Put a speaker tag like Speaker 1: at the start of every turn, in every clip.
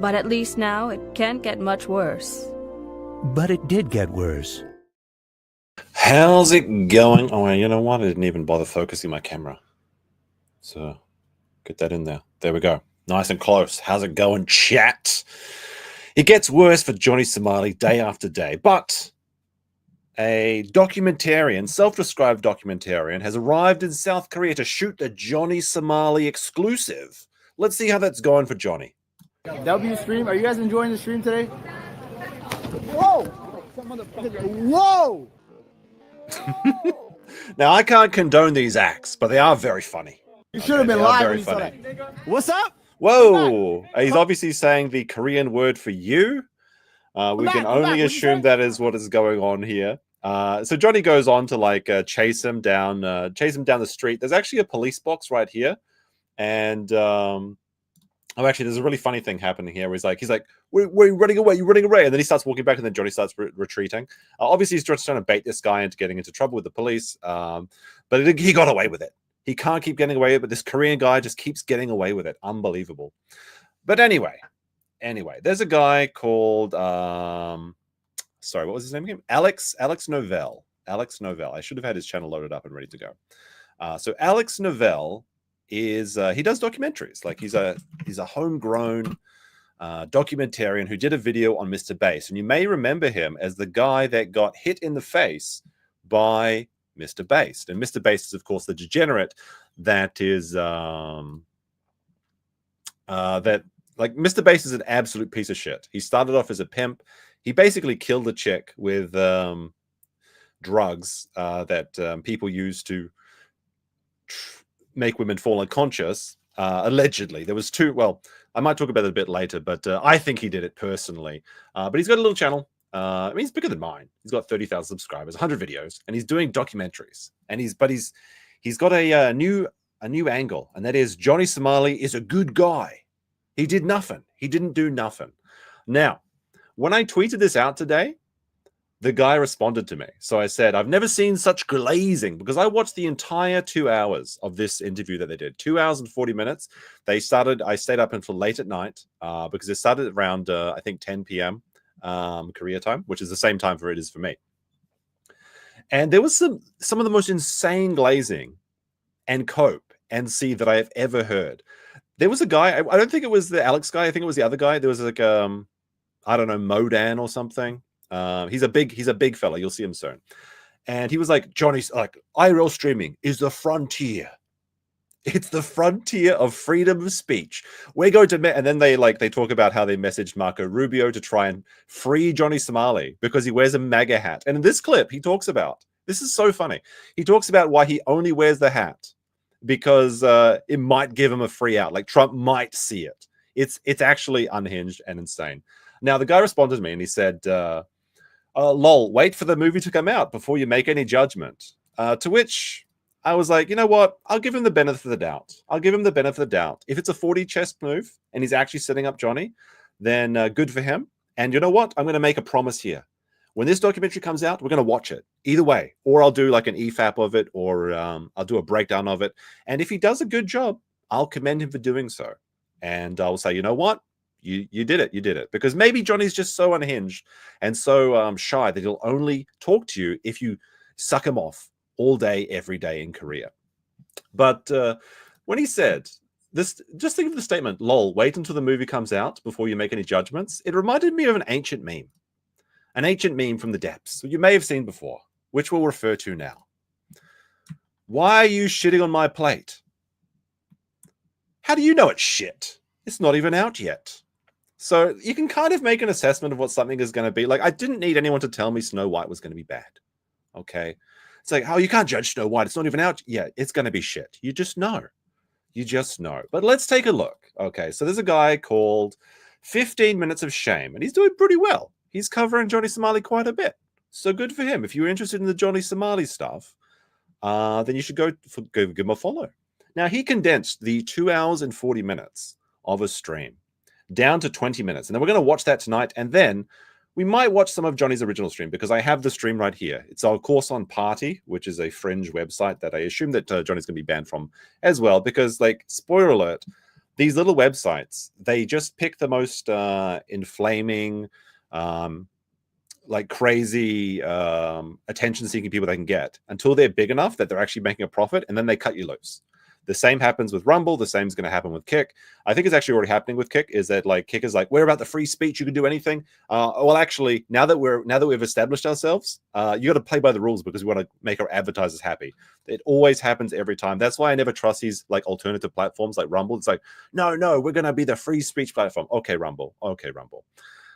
Speaker 1: But at least now it can't get much worse.
Speaker 2: But it did get worse.
Speaker 3: How's it going? Oh, you know what? I didn't even bother focusing my camera. So, get that in there. There we go. Nice and close. How's it going, chat? It gets worse for Johnny Somali day after day, but a documentarian, self-described documentarian, has arrived in South Korea to shoot the Johnny Somali exclusive. Let's see how that's going for Johnny.
Speaker 4: W stream, are you guys enjoying the stream today? Whoa! Whoa!
Speaker 3: Now, I can't condone these acts, but they are very funny.
Speaker 4: You should have been live when you saw that. What's up?
Speaker 3: Whoa! He's obviously saying the Korean word for you. We can only assume that is what is going on here. So Johnny goes on to like chase him down the street. There's actually a police box right here, and actually, there's a really funny thing happening here. Where he's like, "We're running away! You're running away!" And then he starts walking back, and then Johnny starts retreating. Obviously, he's just trying to bait this guy into getting into trouble with the police. But he got away with it. He can't keep getting away with it, but this Korean guy just keeps getting away with it. Unbelievable. But anyway, there's a guy called sorry, what was his name again? Alex Novell. Alex Novell. I should have had his channel loaded up and ready to go. So Alex Novell is he does documentaries. Like he's a homegrown documentarian who did a video on Mr. Bass, and you may remember him as the guy that got hit in the face by Mr. Bass. And Mr. Bass is, of course, the degenerate that is that like Mr. Bass is an absolute piece of shit. He started off as a pimp. He basically killed a chick with drugs that people use to make women fall unconscious. Allegedly, there was two. Well, I might talk about it a bit later, but I think he did it personally. But he's got a little channel. I mean, he's bigger than mine. He's got 30,000 subscribers, 100 videos, and he's doing documentaries. And he's got a new angle, and that is Johnny Somali is a good guy. He did nothing. He didn't do nothing. Now, when I tweeted this out today, the guy responded to me. So I said, I've never seen such glazing, because I watched the entire 2 hours of this interview that they did. 2 hours and 40 minutes. I stayed up until late at night because it started around, I think, 10 p.m. Korea time, which is the same time for it is for me. And there was some of the most insane glazing and cope and see that I have ever heard. There was a guy, I don't think it was the Alex guy, I think it was the other guy. There was like I don't know, Modan or something. He's a big fella. You'll see him soon. And he was like, Johnny's like, IRL streaming is the frontier. It's the frontier of freedom of speech. We're going to, and then they talk about how they messaged Marco Rubio to try and free Johnny Somali because he wears a MAGA hat. And in this clip, he talks about, this is so funny. He talks about why he only wears the hat because it might give him a free out. Like Trump might see it. It's actually unhinged and insane. Now, the guy responded to me and he said, lol, wait for the movie to come out before you make any judgment. To which I was like, you know what? I'll give him the benefit of the doubt. I'll give him the benefit of the doubt. If it's a 40 chest move and he's actually setting up Johnny, then good for him. And you know what? I'm going to make a promise here. When this documentary comes out, we're going to watch it either way. Or I'll do like an EFAP of it, or I'll do a breakdown of it. And if he does a good job, I'll commend him for doing so. And I'll say, you know what? You did it. You did it. Because maybe Johnny's just so unhinged and so shy that he'll only talk to you if you suck him off all day, every day in Korea. But when he said this, just think of the statement, lol, wait until the movie comes out before you make any judgments. It reminded me of an ancient meme from the depths you may have seen before, which we'll refer to now. Why are you shitting on my plate? How do you know it's shit? It's not even out yet. So you can kind of make an assessment of what something is going to be. Like, I didn't need anyone to tell me Snow White was going to be bad. Okay. It's like, oh, you can't judge Snow White. It's not even out. Yeah, it's going to be shit. You just know. You just know. But let's take a look. Okay. So there's a guy called 15 Minutes of Shame, and he's doing pretty well. He's covering Johnny Somali quite a bit. So good for him. If you're interested in the Johnny Somali stuff, then you should go give him a follow. Now, he condensed the 2 hours and 40 minutes of a stream down to 20 minutes. And then we're going to watch that tonight. And then we might watch some of Johnny's original stream because I have the stream right here. It's our course on Party, which is a fringe website that I assume that Johnny's going to be banned from as well. Because, like, spoiler alert, these little websites, they just pick the most inflaming, like crazy attention-seeking people they can get until they're big enough that they're actually making a profit, and then they cut you loose. The same happens with Rumble. The same is going to happen with Kick. I think it's actually already happening with Kick. Is that like Kick is like, we're about the free speech. You can do anything. Well, actually, now that we've established ourselves, you got to play by the rules because we want to make our advertisers happy. It always happens every time. That's why I never trust these like alternative platforms like Rumble. It's like, no, we're going to be the free speech platform. Okay, Rumble. Okay, Rumble.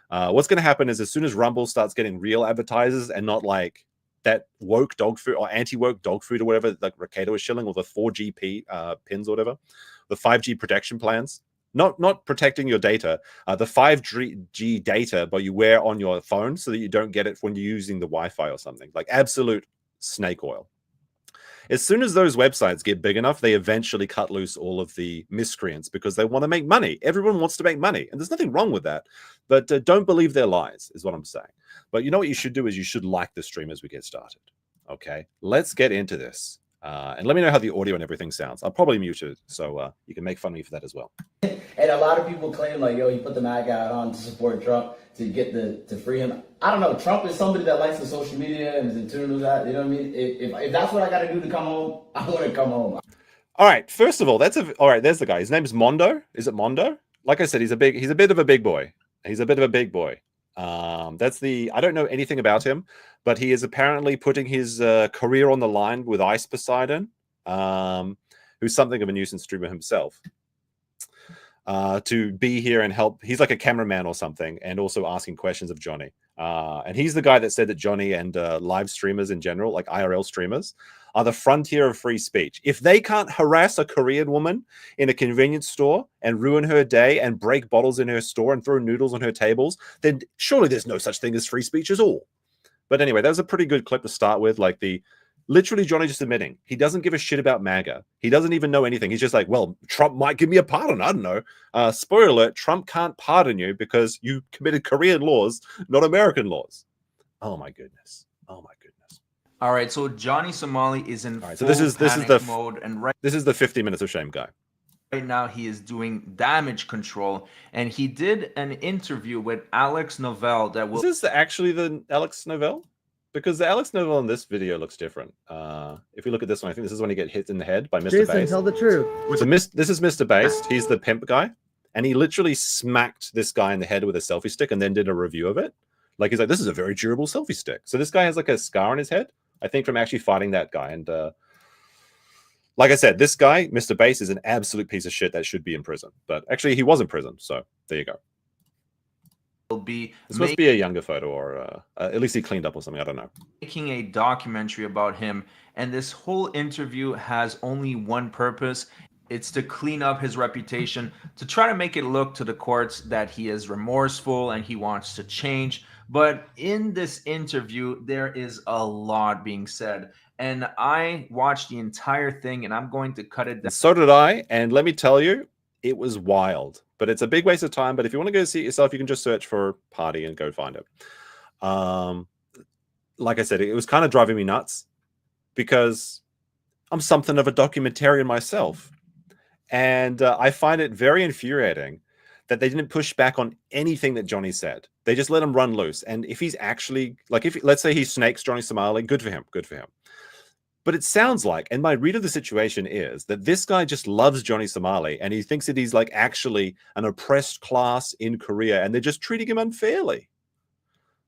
Speaker 3: What's going to happen is as soon as Rumble starts getting real advertisers and not like that woke dog food or anti-woke dog food or whatever, like Ricado is shilling, or the 4G pins or whatever, the 5G protection plans, not protecting your data, the 5G data, but you wear on your phone so that you don't get it when you're using the Wi-Fi or something, like absolute snake oil. As soon as those websites get big enough, they eventually cut loose all of the miscreants because they want to make money. Everyone wants to make money, and there's nothing wrong with that. But don't believe their lies, is what I'm saying. But you know what you should do is you should like the stream as we get started. Okay, let's get into this. And let me know how the audio and everything sounds. I'll probably mute it, so you can make fun of me for that as well.
Speaker 5: And a lot of people claim like, yo, he put the MAGA hat on to support Trump to get to free him. I don't know. Trump is somebody that likes the social media and is in tune with that. You know what I mean? If that's what I got to do to come home, I want to come home.
Speaker 3: All right. First of all, all right. There's the guy. His name is Mondo. Is it Mondo? Like I said, he's a bit of a big boy. He's a bit of a big boy. I don't know anything about him, but he is apparently putting his career on the line with Ice Poseidon, who's something of a nuisance streamer himself, to be here and help. He's like a cameraman or something, and also asking questions of Johnny. And he's the guy that said that Johnny and live streamers in general, like IRL streamers, are the frontier of free speech. If they can't harass a Korean woman in a convenience store and ruin her day and break bottles in her store and throw noodles on her tables, then surely there's no such thing as free speech at all. But anyway, that was a pretty good clip to start with. Like literally Johnny just admitting he doesn't give a shit about MAGA. He doesn't even know anything. He's just like, well, Trump might give me a pardon. I don't know. Spoiler alert, Trump can't pardon you because you committed Korean laws, not American laws. Oh my goodness. Oh my goodness.
Speaker 6: All right, so Johnny Somali is in
Speaker 3: full panic
Speaker 6: mode, and
Speaker 3: this is the 50 minutes of shame guy.
Speaker 6: Right now he is doing damage control, and he did an interview with Alex Novell that will.
Speaker 3: Is this actually the Alex Novell? Because the Alex Novell in this video looks different. If we look at this one, I think this is when he gets hit in the head by Mr.
Speaker 4: Jason,
Speaker 3: Bass.
Speaker 4: tell the truth.
Speaker 3: So this is Mr. Bass. He's the pimp guy, and he literally smacked this guy in the head with a selfie stick, and then did a review of it. Like he's like, this is a very durable selfie stick. So this guy has like a scar on his head, I think, from actually fighting that guy. And like I said, this guy, Mr. Bass, is an absolute piece of shit that should be in prison. But actually, he was in prison, so there you go.
Speaker 6: Be
Speaker 3: this must be a younger photo, or at least he cleaned up or something. I don't know.
Speaker 6: Making a documentary about him, and this whole interview has only one purpose. It's to clean up his reputation, to try to make it look to the courts that he is remorseful and he wants to change. But in this interview, there is a lot being said. And I watched the entire thing, and I'm going to cut it down.
Speaker 3: So did I. And let me tell you, it was wild. But it's a big waste of time. But if you want to go see it yourself, you can just search for Party and go find it. Like I said, it was kind of driving me nuts because I'm something of a documentarian myself. And I find it very infuriating that they didn't push back on anything that Johnny said. They just let him run loose. And if he's actually, like, let's say he snakes Johnny Somali, good for him, good for him. But it sounds like, and my read of the situation is that this guy just loves Johnny Somali, and he thinks that he's like actually an oppressed class in Korea, and they're just treating him unfairly.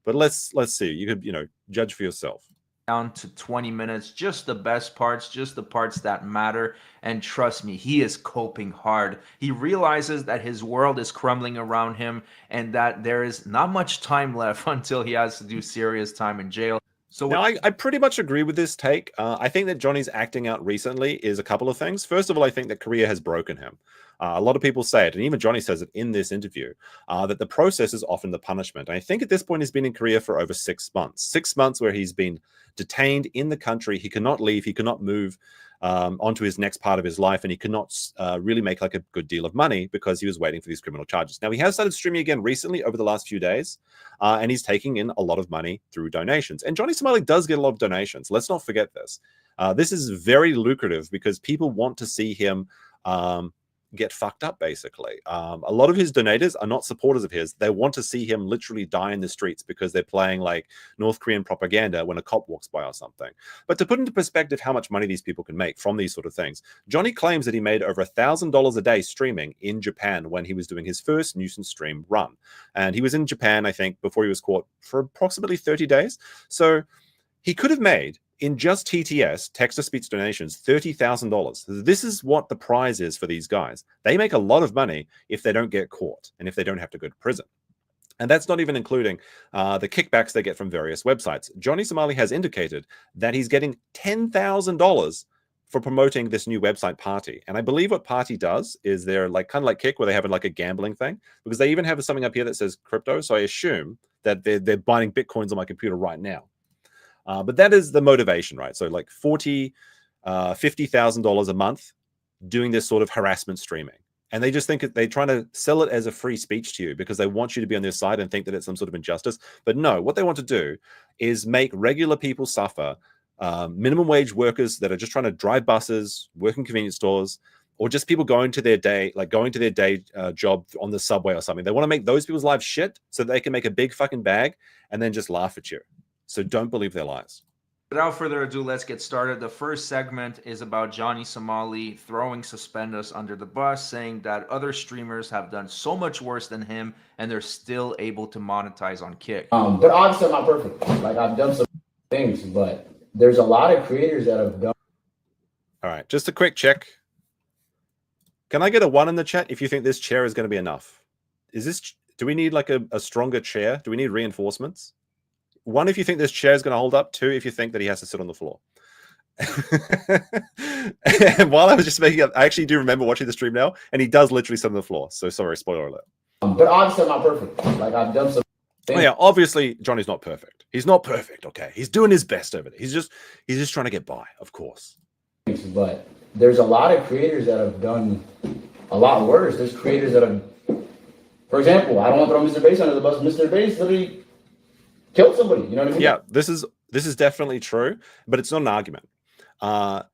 Speaker 3: But let's see. You could, judge for yourself.
Speaker 6: Down to 20 minutes, just the best parts, just the parts that matter. And trust me, he is coping hard. He realizes that his world is crumbling around him and that there is not much time left until he has to do serious time in jail. So
Speaker 3: now, I pretty much agree with this take. I think that Johnny's acting out recently is a couple of things. First of all, I think that Korea has broken him. A lot of people say it, and even Johnny says it in this interview, that the process is often the punishment. And I think at this point he's been in Korea for over 6 months. 6 months where he's been detained in the country. He cannot leave. He cannot move onto his next part of his life, and he cannot really make like a good deal of money because he was waiting for these criminal charges. Now, he has started streaming again recently over the last few days, and he's taking in a lot of money through donations. And Johnny Somali does get a lot of donations. Let's not forget this. This is very lucrative because people want to see him get fucked up, basically. A lot of his donators are not supporters of his. They want to see him literally die in the streets because they're playing like North Korean propaganda when a cop walks by or something. But to put into perspective how much money these people can make from these sort of things, Johnny claims that he made over $1,000 a day streaming in Japan when he was doing his first nuisance stream run. And he was in Japan, I think, before he was caught for approximately 30 days. So he could have made, in just TTS, text-to-speech donations, $30,000. This is what the prize is for these guys. They make a lot of money if they don't get caught and if they don't have to go to prison. And that's not even including the kickbacks they get from various websites. Johnny Somali has indicated that he's getting $10,000 for promoting this new website, Party. And I believe what Party does is they're like kind of like Kick, where they have like a gambling thing, because they even have something up here that says crypto. So I assume that they're buying Bitcoins on my computer right now. But that is the motivation, right? So like $50,000 a month doing this sort of harassment streaming. And they just think they're trying to sell it as a free speech to you because they want you to be on their side and think that it's some sort of injustice. But no, what they want to do is make regular people suffer, minimum wage workers that are just trying to drive buses, work in convenience stores, or just people going to their day, job on the subway or something. They want to make those people's lives shit so they can make a big fucking bag and then just laugh at you. So don't believe their lies.
Speaker 6: Without further ado, let's get started. The first segment is about Johnny Somali throwing SEETHES under the bus, saying that other streamers have done so much worse than him and they're still able to monetize on Kick.
Speaker 5: But obviously I'm not perfect. Like, I've done some things, but there's a lot of creators that have done.
Speaker 3: All right, just a quick check. Can I get a 1 in the chat if you think this chair is going to be enough? Do we need like a stronger chair? Do we need reinforcements? 1 if you think this chair is going to hold up. 2 if you think that he has to sit on the floor. And while I was just making up, I actually do remember watching the stream now, and he does literally sit on the floor. So sorry, spoiler alert.
Speaker 5: But obviously I'm not perfect. Like, I've done some things.
Speaker 3: Oh, yeah, obviously Johnny's not perfect. He's not perfect. Okay, he's doing his best over there. He's just trying to get by, of course.
Speaker 5: But there's a lot of creators that have done a lot worse. There's creators that have, for example, I don't want to throw Mr. Bass under the bus. Mr. Bass literally killed somebody. You know what I mean?
Speaker 3: Yeah, this is definitely true, but it's not an argument.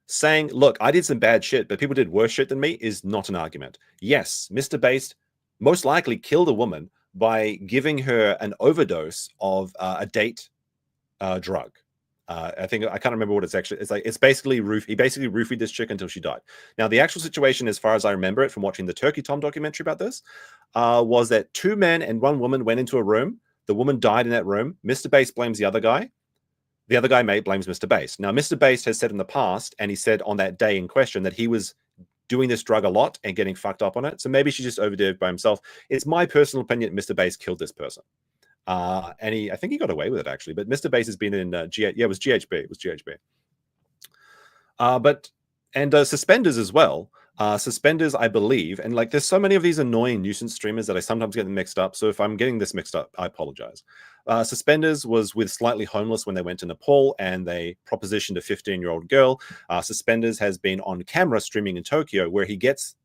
Speaker 3: Saying, look, I did some bad shit, but people did worse shit than me is not an argument. Yes, Mr. Bass most likely killed a woman by giving her an overdose of a date drug. I think I can't remember what it's actually. It's basically he basically roofied this chick until she died. Now, the actual situation, as far as I remember it from watching the Turkey Tom documentary about this, was that 2 men and 1 woman went into a room. The woman died in that room. Mr. Bass blames the other guy. The other guy blames Mr. Bass. Now, Mr. Bass has said in the past, and he said on that day in question, that he was doing this drug a lot and getting fucked up on it. So maybe she just overdid it by himself. It's my personal opinion Mr. Bass killed this person. And I think he got away with it, actually. But Mr. Bass has been in it was GHB. It was GHB. And Suspenders as well. Suspenders, I believe, and like there's so many of these annoying nuisance streamers that I sometimes get them mixed up. So if I'm getting this mixed up, I apologize. Suspenders was with Slightly Homeless when they went to Nepal and they propositioned a 15-year-old girl. Suspenders has been on camera streaming in Tokyo where he gets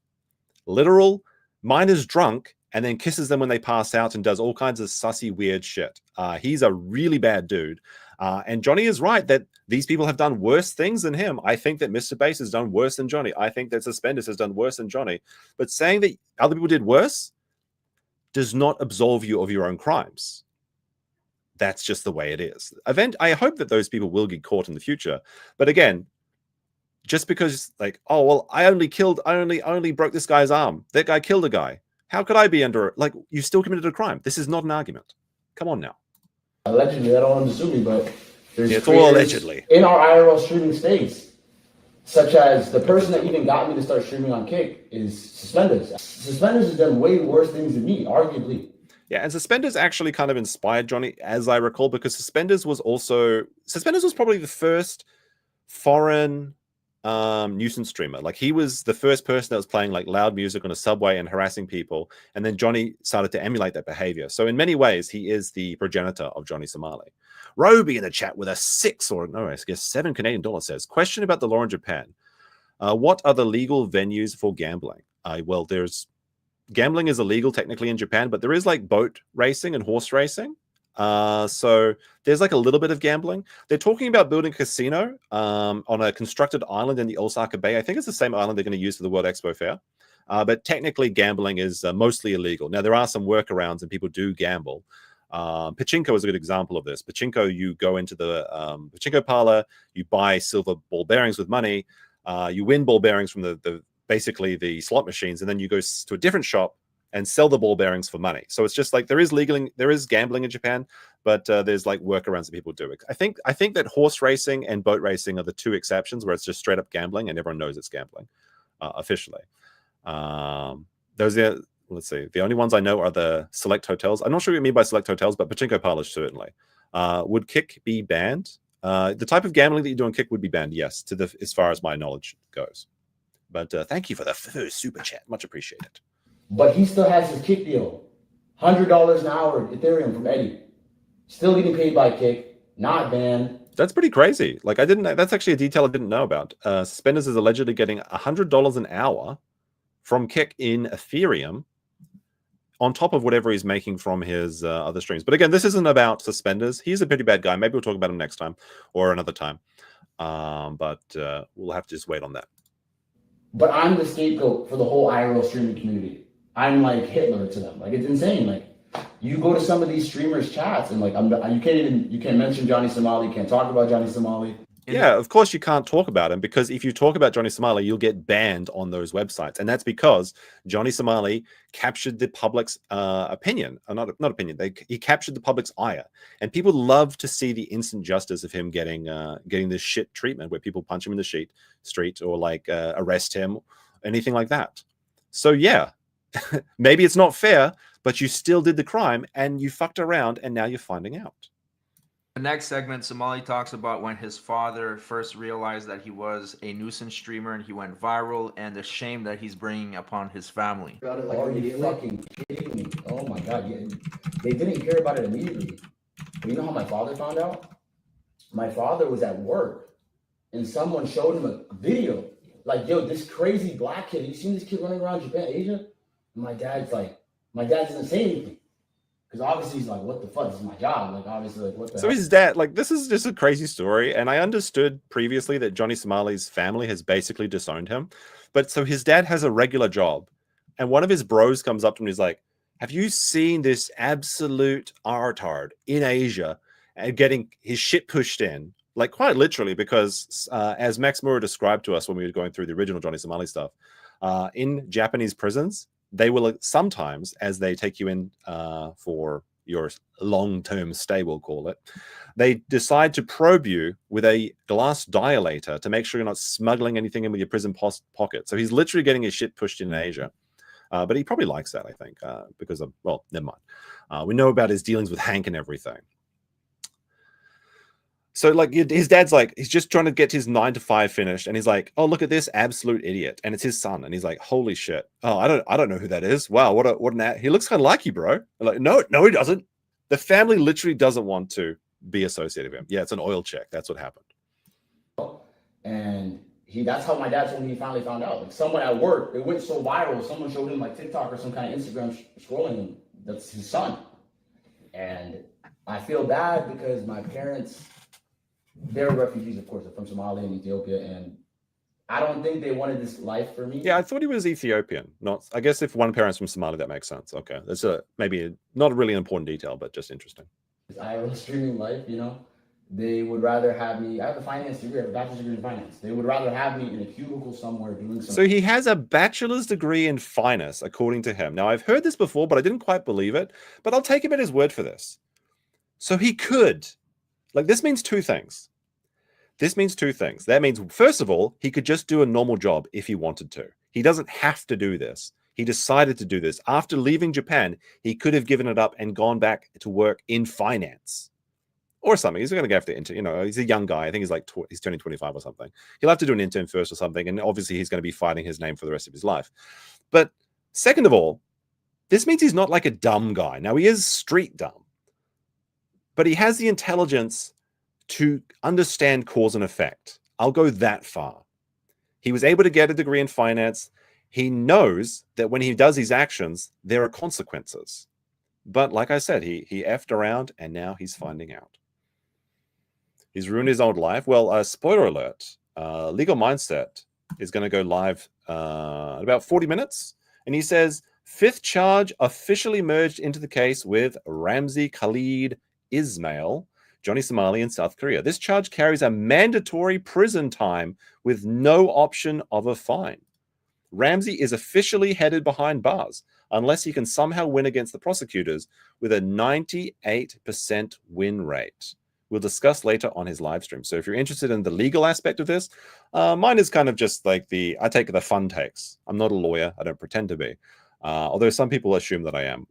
Speaker 3: literal minors drunk and then kisses them when they pass out and does all kinds of sussy, weird shit. He's a really bad dude. And Johnny is right that these people have done worse things than him. I think that Mr. Bass has done worse than Johnny. I think that Suspenders has done worse than Johnny. But saying that other people did worse does not absolve you of your own crimes. That's just the way it is. I hope that those people will get caught in the future. But again, just because like, oh, well, I only broke this guy's arm. That guy killed a guy. How could I be under, like, you still committed a crime? This is not an argument. Come on now.
Speaker 5: Allegedly, I don't want to sue me, but there's
Speaker 3: it's all allegedly
Speaker 5: in our IRL streaming states, such as the person that even got me to start streaming on Kick is Suspenders. Suspenders has done way worse things than me, arguably.
Speaker 3: Yeah, and Suspenders actually kind of inspired Johnny, as I recall, because Suspenders was probably the first foreign nuisance streamer. Like, he was the first person that was playing like loud music on a subway and harassing people, and then Johnny started to emulate that behavior. So in many ways he is the progenitor of Johnny Somali. Roby in the chat with a 7 Canadian dollars says, question about the law in Japan. What are the legal venues for gambling? Well, gambling is illegal technically in Japan, but there is like boat racing and horse racing. So there's like a little bit of gambling. They're talking about building a casino on a constructed island in the Osaka Bay. I think it's the same island they're going to use for the World Expo Fair. But technically, gambling is mostly illegal. Now, there are some workarounds, and people do gamble. Pachinko is a good example of this. Pachinko, you go into the pachinko parlor, you buy silver ball bearings with money, you win ball bearings from basically the slot machines, and then you go to a different shop and sell the ball bearings for money. So it's just like there is gambling in Japan, but there's like workarounds that people do. I think that horse racing and boat racing are the two exceptions where it's just straight up gambling and everyone knows it's gambling officially. Those are, let's see, the only ones I know are the select hotels. I'm not sure what you mean by select hotels, but pachinko parlors certainly. Would kick be banned? The type of gambling that you do on kick would be banned, yes, as far as my knowledge goes. But thank you for the first super chat. Much appreciated.
Speaker 5: But he still has his kick deal. $100 an hour Ethereum from Eddie. Still getting paid by kick, not banned.
Speaker 3: That's pretty crazy. Like that's actually a detail I didn't know about. Suspenders is allegedly getting $100 an hour from kick in Ethereum on top of whatever he's making from his other streams. But again, this isn't about Suspenders. He's a pretty bad guy. Maybe we'll talk about him next time or another time. But we'll have to just wait on that.
Speaker 5: But I'm the scapegoat for the whole IRL streaming community. I'm like Hitler to them. Like, it's insane. Like, you go to some of these streamers' chats and like, you can't mention Johnny Somali. You can't talk about Johnny Somali.
Speaker 3: Yeah, of course you can't talk about him, because if you talk about Johnny Somali, you'll get banned on those websites. And that's because Johnny Somali captured the public's opinion. Not opinion. He captured the public's ire. And people love to see the instant justice of him getting this shit treatment where people punch him in the street or like arrest him, anything like that. So yeah, maybe it's not fair, but you still did the crime and you fucked around and now you're finding out.
Speaker 6: The next segment, Somali talks about when his father first realized that he was a nuisance streamer and he went viral, and the shame that he's bringing upon his family.
Speaker 5: Are you fucking kidding me? Oh my God. Yeah. They didn't hear about it immediately. But you know how my father found out? My father was at work and someone showed him a video. Like, yo, this crazy black kid, you seen this kid running around Japan, Asia? And my dad doesn't say anything. Because obviously he's like, what the fuck? This is my job. Like, obviously, like, what the
Speaker 3: So
Speaker 5: heck?
Speaker 3: his dad, like, this is just a crazy story. And I understood previously that Johnny Somali's family has basically disowned him. But so his dad has a regular job. And one of his bros comes up to him and he's like, have you seen this absolute artard in Asia and getting his shit pushed in? Like, quite literally, because as Max Moore described to us when we were going through the original Johnny Somali stuff, in Japanese prisons, they will sometimes, as they take you in for your long-term stay, we'll call it, they decide to probe you with a glass dilator to make sure you're not smuggling anything in with your prison pocket. So he's literally getting his shit pushed in Asia. But he probably likes that, I think, because of, well, never mind. We know about his dealings with Hank and everything. So like his dad's like, he's just trying to get his 9 to 5 finished. And he's like, oh, look at this absolute idiot. And it's his son. And he's like, holy shit. Oh, I don't know who that is. Wow. What an he looks kind of like you, bro. I'm like, no, he doesn't. The family literally doesn't want to be associated with him. Yeah. It's an oil check. That's what happened.
Speaker 5: And that's how my dad told me he finally found out. Like, someone at work, it went so viral. Someone showed him like TikTok or some kind of Instagram scrolling, and that's his son. And I feel bad because my parents, they're refugees, of course. They're from Somalia and Ethiopia, and I don't think they wanted this life for me.
Speaker 3: Yeah, I thought he was Ethiopian. Not, I guess if one parent's from Somalia, that makes sense. Okay, that's maybe not really an important detail, but just interesting.
Speaker 5: This IRL streaming life, you know, they would rather have me. I have a finance degree, I have a bachelor's degree in finance. They would rather have me in a cubicle somewhere doing something.
Speaker 3: So he has a bachelor's degree in finance, according to him. Now, I've heard this before, but I didn't quite believe it. But I'll take him at his word for this. So he could, like, this means two things. This means two things. That means, first of all, he could just do a normal job if he wanted to. He doesn't have to do this. He decided to do this. After leaving Japan, he could have given it up and gone back to work in finance or something. He's going to go after intern. You know, he's a young guy. I think he's like he's turning 25 or something. He'll have to do an intern first or something. And obviously, he's going to be fighting his name for the rest of his life. But second of all, this means he's not like a dumb guy. Now, he is street dumb, but he has the intelligence to understand cause and effect. I'll go that far. He was able to get a degree in finance. He knows that when he does these actions, there are consequences. But like I said, he effed around and now he's finding out. He's ruined his old life. Well, spoiler alert, Legal Mindset is going to go live about 40 minutes. And he says, fifth charge officially merged into the case with Ramsey Khalid Ismael, Johnny Somali in South Korea. This charge carries a mandatory prison time with no option of a fine. Ramsey is officially headed behind bars unless he can somehow win against the prosecutors with a 98% win rate. We'll discuss later on his live stream. So if you're interested in the legal aspect of this, mine is kind of just like I take the fun takes. I'm not a lawyer. I don't pretend to be. Although some people assume that I am.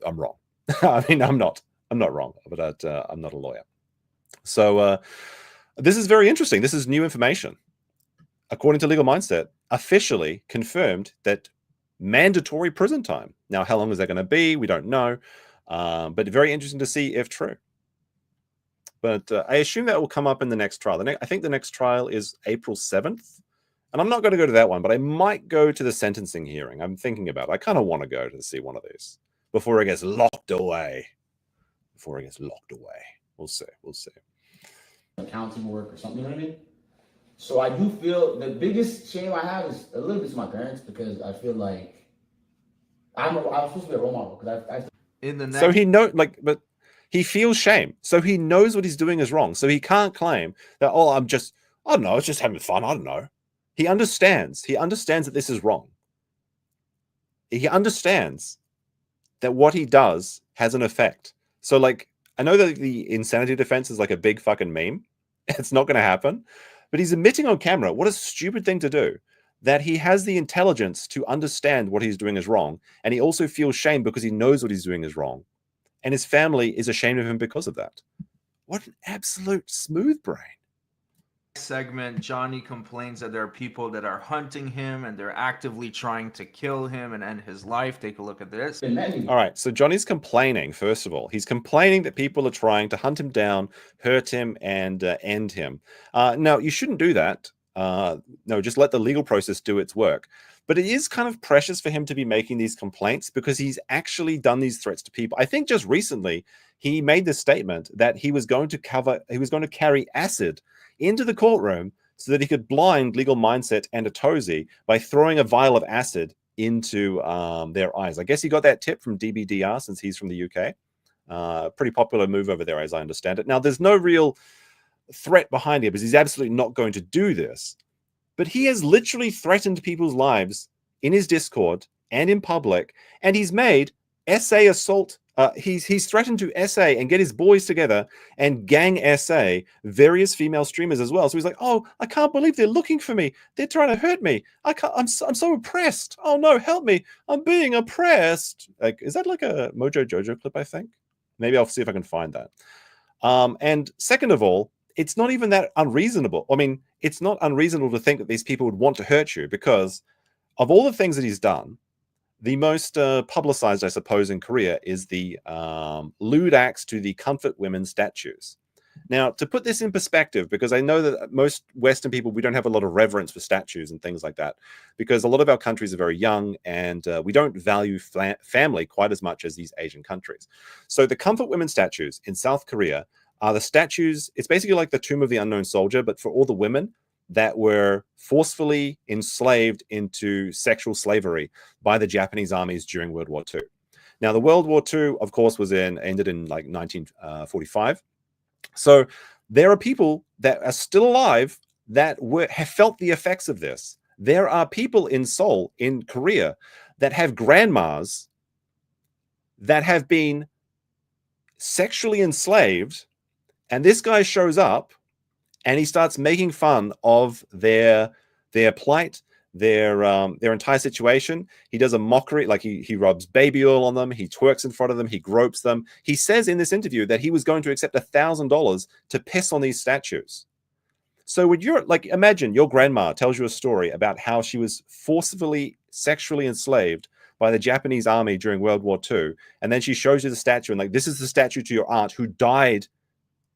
Speaker 3: I'm wrong. I mean, I'm not wrong, but I'm not a lawyer. So this is very interesting. This is new information. According to Legal Mindset, officially confirmed that mandatory prison time. Now, how long is that going to be? We don't know. But very interesting to see if true. But I assume that will come up in the next trial. I think the next trial is April 7th. And I'm not going to go to that one, but I might go to the sentencing hearing. I'm thinking about it. I kind of want to go to see one of these before it gets locked away. We'll see.
Speaker 5: Accounting work or something, you know what I mean? So I do feel the biggest shame I have is a little bit to my parents, because I feel like I was supposed to be a role model, because I
Speaker 6: In the next,
Speaker 3: So but he feels shame. So he knows what he's doing is wrong. So he can't claim that, I don't know, it's just having fun. I don't know. He understands. He understands that this is wrong. He understands that what he does has an effect. So I know that the insanity defense is like a big fucking meme. It's not going to happen. But he's admitting on camera, what a stupid thing to do, that he has the intelligence to understand what he's doing is wrong. And he also feels shame because he knows what he's doing is wrong. And his family is ashamed of him because of that. What an absolute smooth brain.
Speaker 6: segment, Johnny complains that there are people that are hunting him and they're actively trying to kill him and end his life. Take a look at this.
Speaker 3: All right, so Johnny's complaining, first of all. He's complaining that people are trying to hunt him down, hurt him, and end him. No, you shouldn't do that. No, just let the legal process do its work. But it is kind of precious for him to be making these complaints because he's actually done these threats to people. I think just recently he made this statement that he was going to carry acid into the courtroom so that he could blind Legal Mindset and Atozi by throwing a vial of acid into their eyes. I guess he got that tip from DBDR since he's from the UK. Pretty popular move over there, as I understand it. Now, there's no real threat behind it because he's absolutely not going to do this. But he has literally threatened people's lives in his Discord and in public, and he's made SA assault. He's threatened to SA and get his boys together and gang SA various female streamers as well. So he's like, "Oh, I can't believe they're looking for me. They're trying to hurt me. I'm so oppressed. Oh no, help me! I'm being oppressed." Like, is that like a Mojo Jojo clip? I think maybe I'll see if I can find that. And second of all, it's not even that unreasonable. I mean, it's not unreasonable to think that these people would want to hurt you because of all the things that he's done. The most publicized, I suppose, in Korea is the lewd acts to the comfort women statues. Now, to put this in perspective, because I know that most Western people, we don't have a lot of reverence for statues and things like that, because a lot of our countries are very young and we don't value family quite as much as these Asian countries. So the comfort women statues in South Korea are the statues. It's basically like the Tomb of the Unknown Soldier, but for all the women that were forcefully enslaved into sexual slavery by the Japanese armies during World War II. Now, the World War II, of course, ended in like 1945. So there are people that are still alive that have felt the effects of this. There are people in Seoul, in Korea, that have grandmas that have been sexually enslaved, and this guy shows up and he starts making fun of their plight, their entire situation. He does a mockery, like he rubs baby oil on them, he twerks in front of them, he gropes them. He says in this interview that he was going to accept $1,000 to piss on these statues. So would you, like, imagine your grandma tells you a story about how she was forcibly sexually enslaved by the Japanese army during World War II, and then she shows you the statue and like, this is the statue to your aunt who died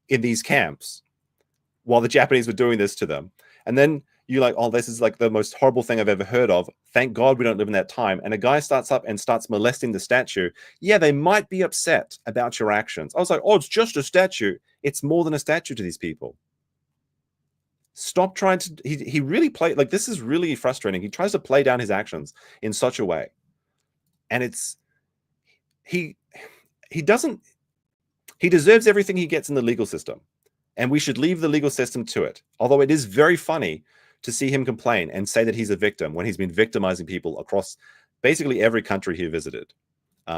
Speaker 3: in these camps while the Japanese were doing this to them. And then you're like, oh, this is like the most horrible thing I've ever heard of. Thank God we don't live in that time. And a guy starts up and starts molesting the statue. Yeah, they might be upset about your actions. I was like, oh, it's just a statue. It's more than a statue to these people. Stop trying to. He really play like this is really frustrating. He tries to play down his actions in such a way, and it's he doesn't. He deserves everything he gets in the legal system, and we should leave the legal system to it. Although it is very funny to see him complain and say that he's a victim when he's been victimizing people across basically every country he visited.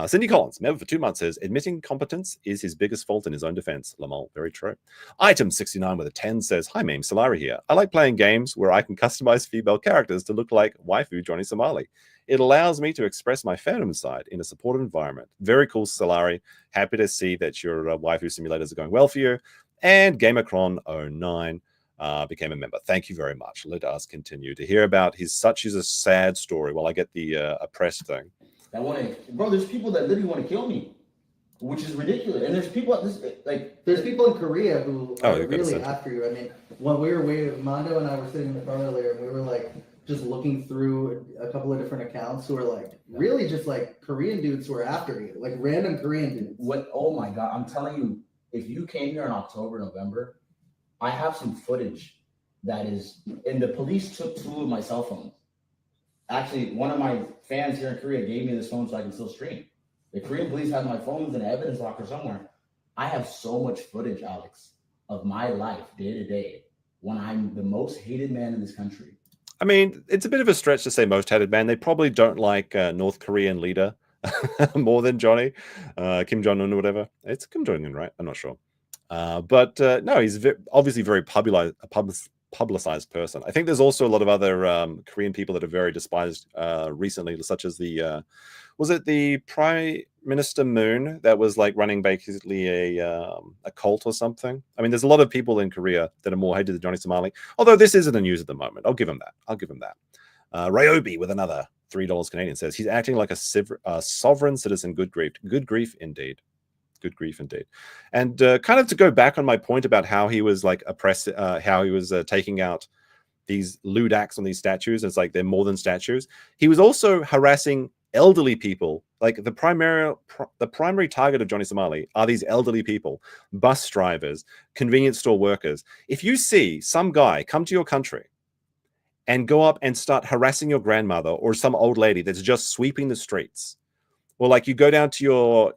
Speaker 3: Cindy Collins, member for 2 months, says, admitting competence is his biggest fault in his own defense. Lamol, very true. Item 69 with a 10 says, hi, Meme Solari here. I like playing games where I can customize female characters to look like waifu Johnny Somali. It allows me to express my fandom side in a supportive environment. Very cool, Solari. Happy to see that your waifu simulators are going well for you. And Gamercron09 became a member. Thank you very much. Let us continue to hear about his a sad story while I get the oppressed thing.
Speaker 5: I want to, bro. There's people that literally want to kill me, which is ridiculous. And there's people
Speaker 7: there's people in Korea who are really after you. I mean, when we were waiting, Mondo and I were sitting in the car earlier, and we were like just looking through a couple of different accounts who are like really just like Korean dudes who are after you, like random Korean dudes.
Speaker 5: What? Oh my God! I'm telling you, if you came here in October, November, I have some footage that is, and the police took 2 of my cell phones. Actually, one of my fans here in Korea gave me this phone so I can still stream. The Korean police have my phones in an evidence locker somewhere. I have so much footage, Alex, of my life day to day when I'm the most hated man in this country.
Speaker 3: I mean, it's a bit of a stretch to say most hated man. They probably don't like North Korean leader more than Johnny, Kim Jong-un or whatever. It's Kim Jong-un, right? I'm not sure. But no, he's obviously very publicized person. I think there's also a lot of other Korean people that are very despised recently, such as the was it the Prime Minister Moon that was like running basically a cult or something. I mean, there's a lot of people in Korea that are more hated than Johnny Somali, although this isn't the news at the moment. I'll give him that. Ryobi with another $3 Canadian says he's acting like a sovereign citizen. Good grief indeed. Good grief indeed. And kind of to go back on my point about how he was like oppressed, how he was taking out these lewd acts on these statues. It's like they're more than statues. He was also harassing elderly people. Like the primary target of Johnny Somali are these elderly people, bus drivers, convenience store workers. If you see some guy come to your country and go up and start harassing your grandmother or some old lady that's just sweeping the streets, or like you go down to your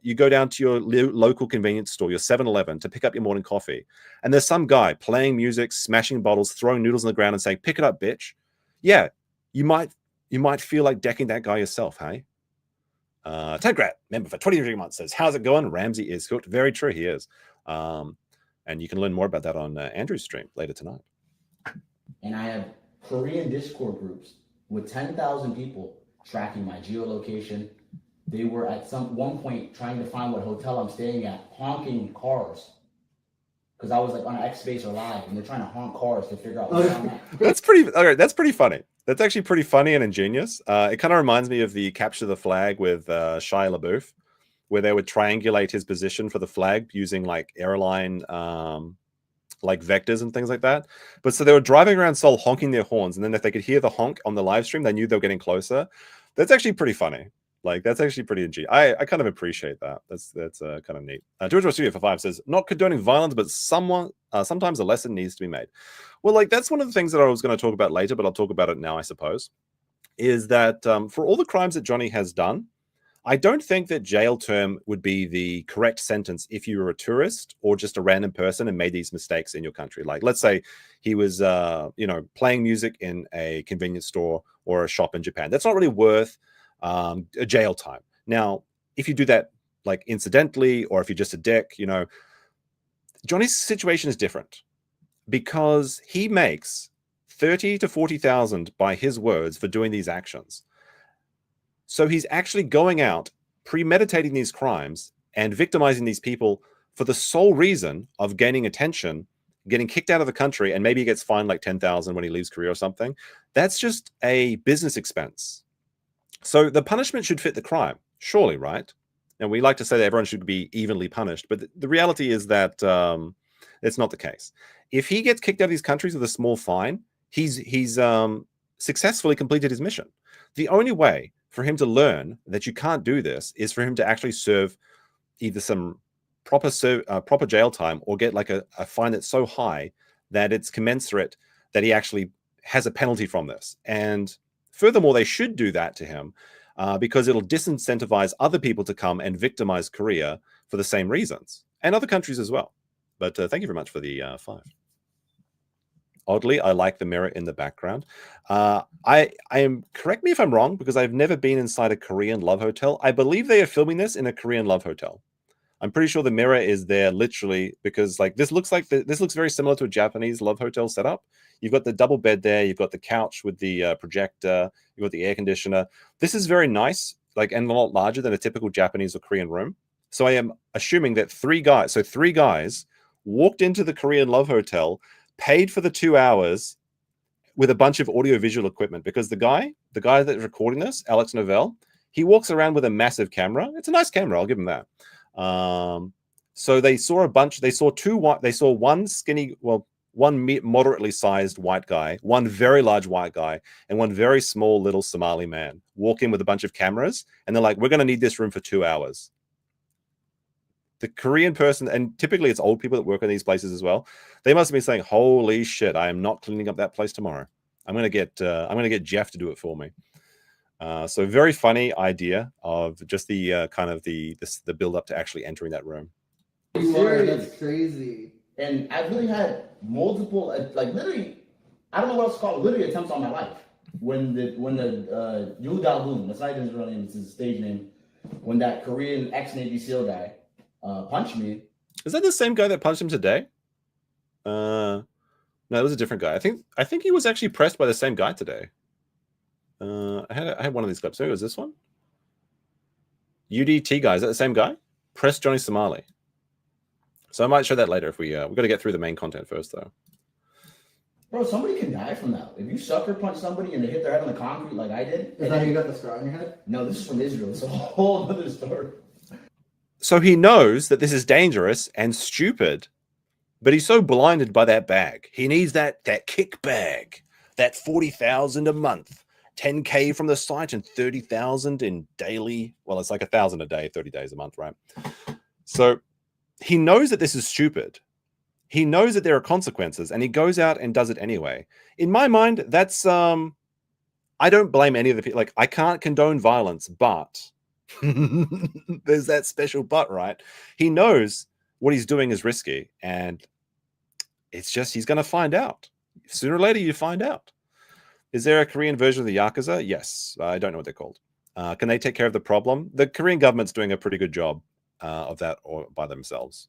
Speaker 3: local convenience store, your 7-Eleven, to pick up your morning coffee, and there's some guy playing music, smashing bottles, throwing noodles on the ground and saying, pick it up, bitch. Yeah, you might feel like decking that guy yourself, hey? Tedgrat, member for 23 months, says, how's it going? Ramsey is hooked. Very true, he is. And you can learn more about that on Andrew's stream later tonight.
Speaker 5: And I have Korean Discord groups with 10,000 people tracking my geolocation. They were at one point trying to find what hotel I'm staying at, honking cars. Because I was like on X-Base or Live, and they're trying to honk cars to figure out where I'm at.
Speaker 3: That's pretty funny. That's actually pretty funny and ingenious. It kind of reminds me of the Capture the Flag with Shia LaBeouf, where they would triangulate his position for the flag using like airline like vectors and things like that. But so they were driving around Seoul honking their horns, and then if they could hear the honk on the live stream, they knew they were getting closer. That's actually pretty funny. Like, that's actually pretty ingenious. I kind of appreciate that. That's kind of neat. George Studio for 5 says, not condoning violence, but sometimes a lesson needs to be made. Well, like, that's one of the things that I was going to talk about later, but I'll talk about it now, I suppose, is that for all the crimes that Johnny has done, I don't think that jail term would be the correct sentence if you were a tourist or just a random person and made these mistakes in your country. Like, let's say he was, playing music in a convenience store or a shop in Japan. That's not really worth a jail time. Now, if you do that like incidentally, or if you're just a dick, Johnny's situation is different because he makes 30 to 40,000 by his words for doing these actions. So he's actually going out, premeditating these crimes and victimizing these people for the sole reason of gaining attention, getting kicked out of the country, and maybe he gets fined like 10,000 when he leaves Korea or something. That's just a business expense. So the punishment should fit the crime, surely, right? And we like to say that everyone should be evenly punished, but the reality is that it's not the case. If he gets kicked out of these countries with a small fine, he's successfully completed his mission. The only way for him to learn that you can't do this is for him to actually serve either some proper jail time or get like a fine that's so high that it's commensurate that he actually has a penalty from this. And furthermore, they should do that to him because it'll disincentivize other people to come and victimize Korea for the same reasons, and other countries as well. But thank you very much for the 5. Oddly, I like the mirror in the background. I am, correct me if I'm wrong, because I've never been inside a Korean love hotel. I believe they are filming this in a Korean love hotel. I'm pretty sure the mirror is there literally because like this looks very similar to a Japanese love hotel setup. You've got the double bed there. You've got the couch with the projector. You've got the air conditioner. This is very nice, like, and a lot larger than a typical Japanese or Korean room. So I am assuming that 3 guys walked into the Korean love hotel, paid for the 2 hours with a bunch of audiovisual equipment, because the guy that's recording this, Alex Novell, he walks around with a massive camera. It's a nice camera. I'll give him that. So they saw one skinny, one moderately sized white guy, one very large white guy, and one very small little Somali man walk in with a bunch of cameras. And they're like, we're going to need this room for 2 hours. The Korean person, and typically it's old people that work in these places as well, they must have been saying, holy shit, I am not cleaning up that place tomorrow. I'm going to get Jeff to do it for me. So very funny idea of just the kind of the build up to actually entering that room.
Speaker 7: That's crazy.
Speaker 5: And I've really had multiple, like literally, I don't know what else to call it, literally attempts on my life. When the Yoo Da-loon, that's not even his real name, it's his stage name, when that Korean ex-Navy SEAL guy punched me.
Speaker 3: Is that the same guy that punched him today? No, it was a different guy. I think he was actually pressed by the same guy today. I had one of these clips. Maybe it was this one. UDT guy. Is that the same guy? Press Johnny Somali. So I might show that later if we've got to get through the main content first, though.
Speaker 5: Bro, somebody can die from that. If you sucker punch somebody and they hit their head on the concrete like I did.
Speaker 7: Is that how you got the scar on your head?
Speaker 5: No, this is from Israel. It's a whole other story.
Speaker 3: So he knows that this is dangerous and stupid, but he's so blinded by that bag. He needs that kick bag, that 40,000 a month, 10K from the site, and 30,000 in daily. Well, it's like 1,000 a day, 30 days a month, right? So he knows that this is stupid. He knows that there are consequences, and he goes out and does it anyway. In my mind, that's I don't blame any of the people. Like, I can't condone violence, but there's that special but, right? He knows what he's doing is risky, and it's just he's going to find out. Sooner or later, you find out. Is there a Korean version of the Yakuza? Yes. I don't know what they're called. Can they take care of the problem? The Korean government's doing a pretty good job of that by themselves.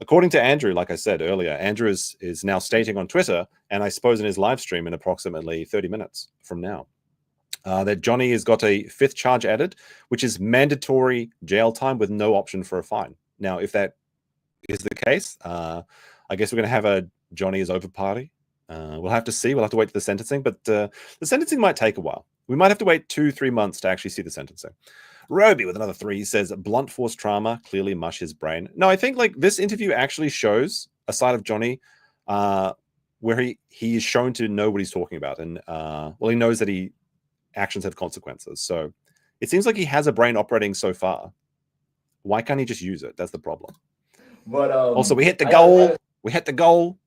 Speaker 3: According to Andrew, like I said earlier, Andrew is now stating on Twitter, and I suppose in his live stream in approximately 30 minutes from now, that Johnny has got a 5th charge added, which is mandatory jail time with no option for a fine. Now, if that is the case, I guess we're going to have a Johnny is over party. We'll have to see. We'll have to wait for the sentencing, but the sentencing might take a while. We might have to wait 2-3 months to actually see the sentencing. Roby with another 3 says blunt force trauma clearly mush his brain. No, I think like this interview actually shows a side of Johnny where he is shown to know what he's talking about, and he knows that actions have consequences. So it seems like he has a brain operating so far. Why can't he just use it? That's the problem.
Speaker 5: But
Speaker 3: also, we hit the goal. We hit the goal.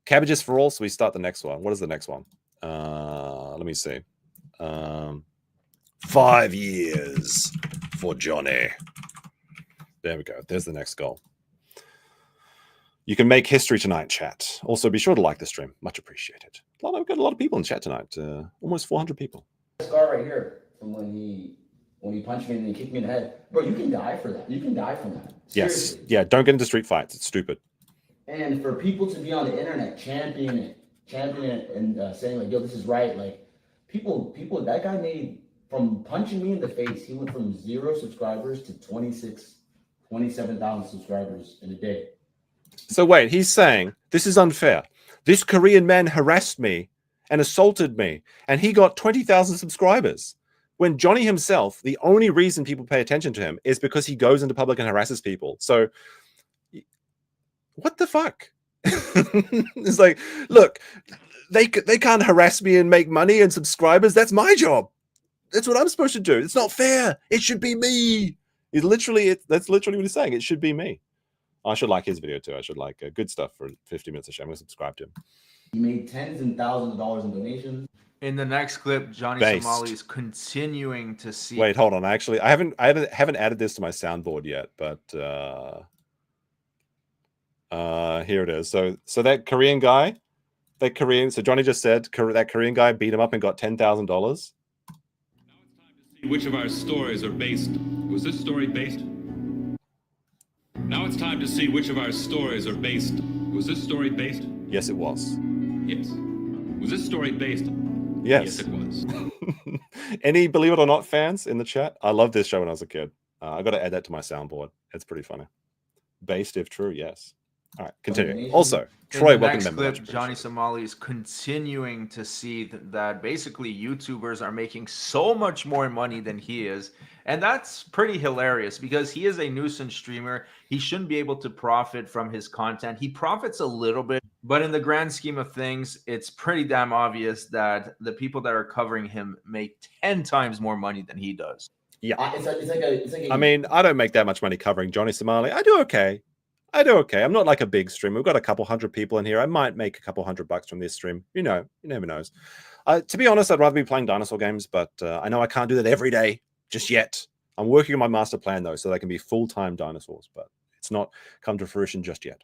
Speaker 3: Cabbages for all. So we start the next one. What is the next one? Let me see. 5 years for Johnny. There we go. There's the next goal. You can make history tonight, chat. Also, be sure to like the stream. Much appreciated. We've got a lot of people in chat tonight. Almost 400 people.
Speaker 5: Scar right here from when he punched me and he kicked me in the head. Bro, you can die for that. You can die from that. Seriously.
Speaker 3: Yes. Yeah, don't get into street fights. It's stupid.
Speaker 5: And for people to be on the internet championing it and saying like, yo, this is right. Like people, that guy made, from punching me in the face, he went from 0 subscribers to 27,000 subscribers in a day.
Speaker 3: So wait, he's saying this is unfair. This Korean man harassed me and assaulted me, and he got 20,000 subscribers. When Johnny himself, the only reason people pay attention to him is because he goes into public and harasses people. So what the fuck? It's like, look, they can't harass me and make money and subscribers. That's my job. That's what I'm supposed to do. It's not fair. It should be me. That's literally what he's saying. It should be me. I should like his video too. I should like good stuff for 50 minutes a show. I'm going to subscribe to him.
Speaker 5: He made tens and thousands of dollars in donations.
Speaker 6: In the next clip, Johnny
Speaker 3: Based.
Speaker 6: Somali is continuing to see.
Speaker 3: Wait, hold on. Actually, I haven't added this to my soundboard yet, but here it is. So that Korean guy, so Johnny just said that Korean guy beat him up and got $10,000.
Speaker 8: Which of our stories are based? Was this story based? Now it's time to see which of our stories are based. Was this story based?
Speaker 3: Yes, it was.
Speaker 8: Yes. Was this story based?
Speaker 3: Yes.
Speaker 8: Yes, it was.
Speaker 3: Any Believe It or Not fans in the chat? I loved this show when I was a kid. I got to add that to my soundboard. It's pretty funny. Based if true, yes. All right, continuing. Also, Troy,
Speaker 6: in the
Speaker 3: welcome
Speaker 6: next
Speaker 3: to
Speaker 6: clip, Johnny Somali is continuing to see that basically YouTubers are making so much more money than he is. And that's pretty hilarious because he is a nuisance streamer. He shouldn't be able to profit from his content. He profits a little bit, but in the grand scheme of things, it's pretty damn obvious that the people that are covering him make 10 times more money than he does.
Speaker 3: Yeah.
Speaker 5: It's like a,
Speaker 3: I mean, I don't make that much money covering Johnny Somali. I do okay. I'm not like a big streamer. We've got a couple hundred people in here. I might make a couple $100 from this stream. You never knows. To be honest, I'd rather be playing dinosaur games, but I know I can't do that every day just yet. I'm working on my master plan though, so they can be full-time dinosaurs, but it's not come to fruition just yet.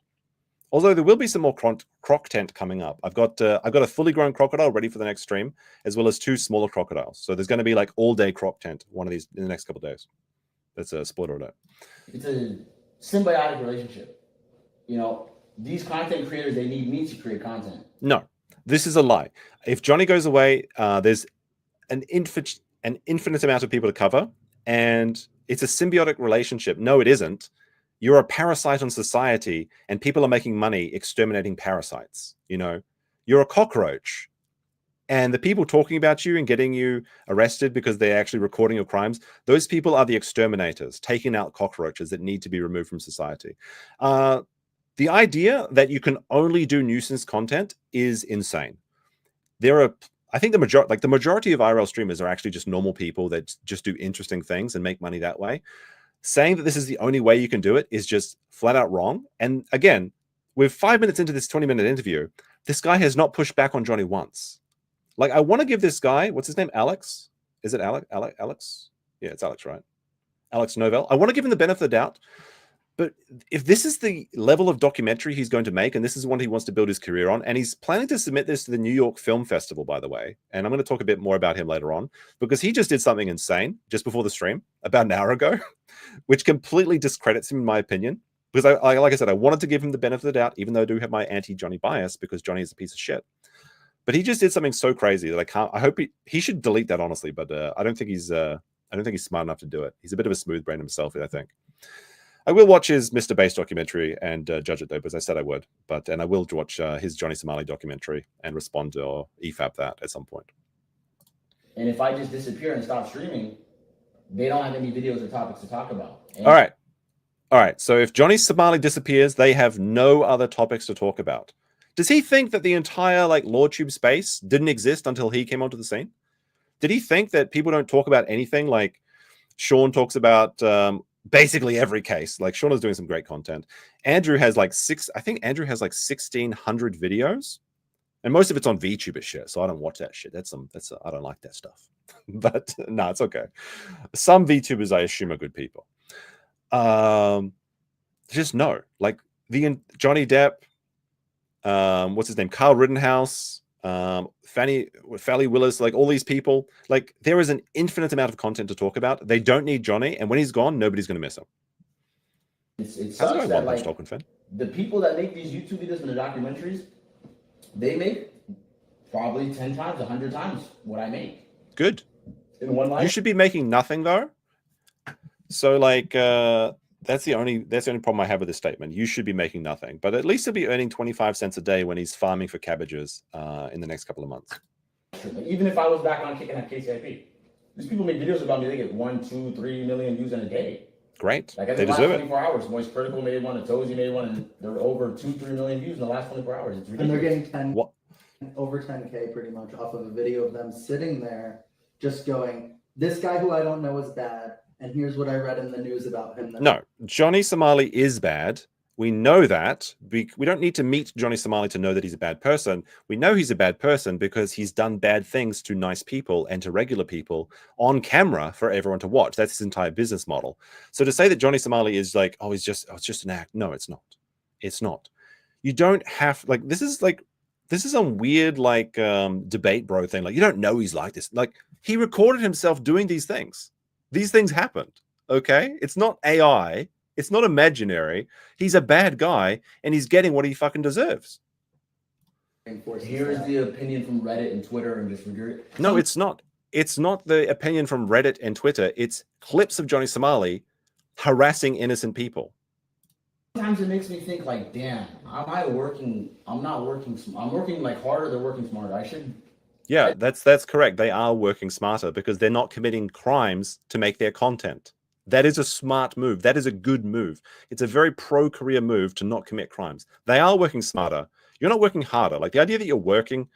Speaker 3: Although there will be some more croc tent coming up. I've got a fully grown crocodile ready for the next stream, as well as 2 smaller crocodiles. So there's going to be like all-day croc tent, one of these in the next couple of days. That's a spoiler alert.
Speaker 5: It's a symbiotic relationship. These content creators, they need me to create content.
Speaker 3: No, this is a lie. If Johnny goes away, there's an infinite amount of people to cover, and it's a symbiotic relationship. No, it isn't. You're a parasite on society, and people are making money exterminating parasites. You're a cockroach, and the people talking about you and getting you arrested because they're actually recording your crimes, those people are the exterminators, taking out cockroaches that need to be removed from society. The idea that you can only do nuisance content is insane. I think the majority of IRL streamers are actually just normal people that just do interesting things and make money that way. Saying that this is the only way you can do it is just flat out wrong. And again, we're 5 minutes into this 20-minute interview. This guy has not pushed back on Johnny once. Like, I want to give this guy, what's his name? Alex? Is it Alex? Alex? Yeah, it's Alex, right? Alex Novell. I want to give him the benefit of the doubt. But if this is the level of documentary he's going to make, and this is one he wants to build his career on, and he's planning to submit this to the New York Film Festival, by the way, and I'm going to talk a bit more about him later on, because he just did something insane just before the stream, about an hour ago, which completely discredits him, in my opinion. Because like I said, I wanted to give him the benefit of the doubt, even though I do have my anti-Johnny bias, because Johnny is a piece of shit. But he just did something so crazy that I hope he should delete that, honestly, but I don't think he's smart enough to do it. He's a bit of a smooth brain himself, I think. I will watch his Mr. Bass documentary and judge it, though, because I said I would. And I will watch his Johnny Somali documentary and respond to or EFAP that at some point.
Speaker 5: And if I just disappear and stop streaming, they don't have any videos or topics to talk about. And
Speaker 3: All right. So if Johnny Somali disappears, they have no other topics to talk about. Does he think that the entire LordTube space didn't exist until he came onto the scene? Did he think that people don't talk about anything? Like Sean talks about basically every case. Like Sean is doing some great content. Andrew has I think Andrew has 1,600 videos, and most of it's on VTuber shit. So I don't watch that shit. I don't like that stuff. But no, it's okay. Some VTubers I assume are good people. Just no, the Johnny Depp, what's his name? Kyle Rittenhouse, Fannie Willis, all these people, there is an infinite amount of content to talk about. They don't need Johnny, and when he's gone, nobody's going to miss him.
Speaker 5: It sucks that the people that make these YouTube videos and the documentaries, they make probably 10 times, 100 times what I make.
Speaker 3: Good.
Speaker 5: In one life.
Speaker 3: You should be making nothing though. So that's the only problem I have with this statement. You should be making nothing, but at least he'll be earning 25 cents a day when he's farming for cabbages in the next couple of months.
Speaker 5: Even if I was back on kicking at KCIP, these people make videos about me. They get 1, 2, 3 million views in a day.
Speaker 3: Great.
Speaker 5: They deserve it. 24 hours. Moist Critical made one, and Tozy made one, and they're over 2, 3 million views in the last 24 hours. It's ridiculous.
Speaker 7: And they're getting over 10K pretty much off of a video of them sitting there just going, this guy who I don't know is bad, and here's what I read in the news about him.
Speaker 3: No, Johnny Somali is bad, We know that. We don't need to meet Johnny Somali to know that he's a bad person. We know he's a bad person because he's done bad things to nice people and to regular people on camera for everyone to watch. That's his entire business model. So to say that Johnny Somali is like, oh, it's just an act. No, it's not. It's not. You don't have this is some weird debate bro thing. Like, you don't know he's like this. Like, he recorded himself doing these things. These things happened. Okay? It's not AI. It's not imaginary. He's a bad guy, and he's getting what he fucking deserves.
Speaker 5: Here's the opinion from Reddit and Twitter and just regret.
Speaker 3: No, it's not. It's not the opinion from Reddit and Twitter. It's clips of Johnny Somali harassing innocent people.
Speaker 5: Sometimes it makes me think like, damn, I'm not working like harder, they're working smarter. I should.
Speaker 3: Yeah, that's correct. They are working smarter because they're not committing crimes to make their content. That is a smart move. That is a good move. It's a very pro-Korea move to not commit crimes. They are working smarter. You're not working harder. Like, the idea that you're working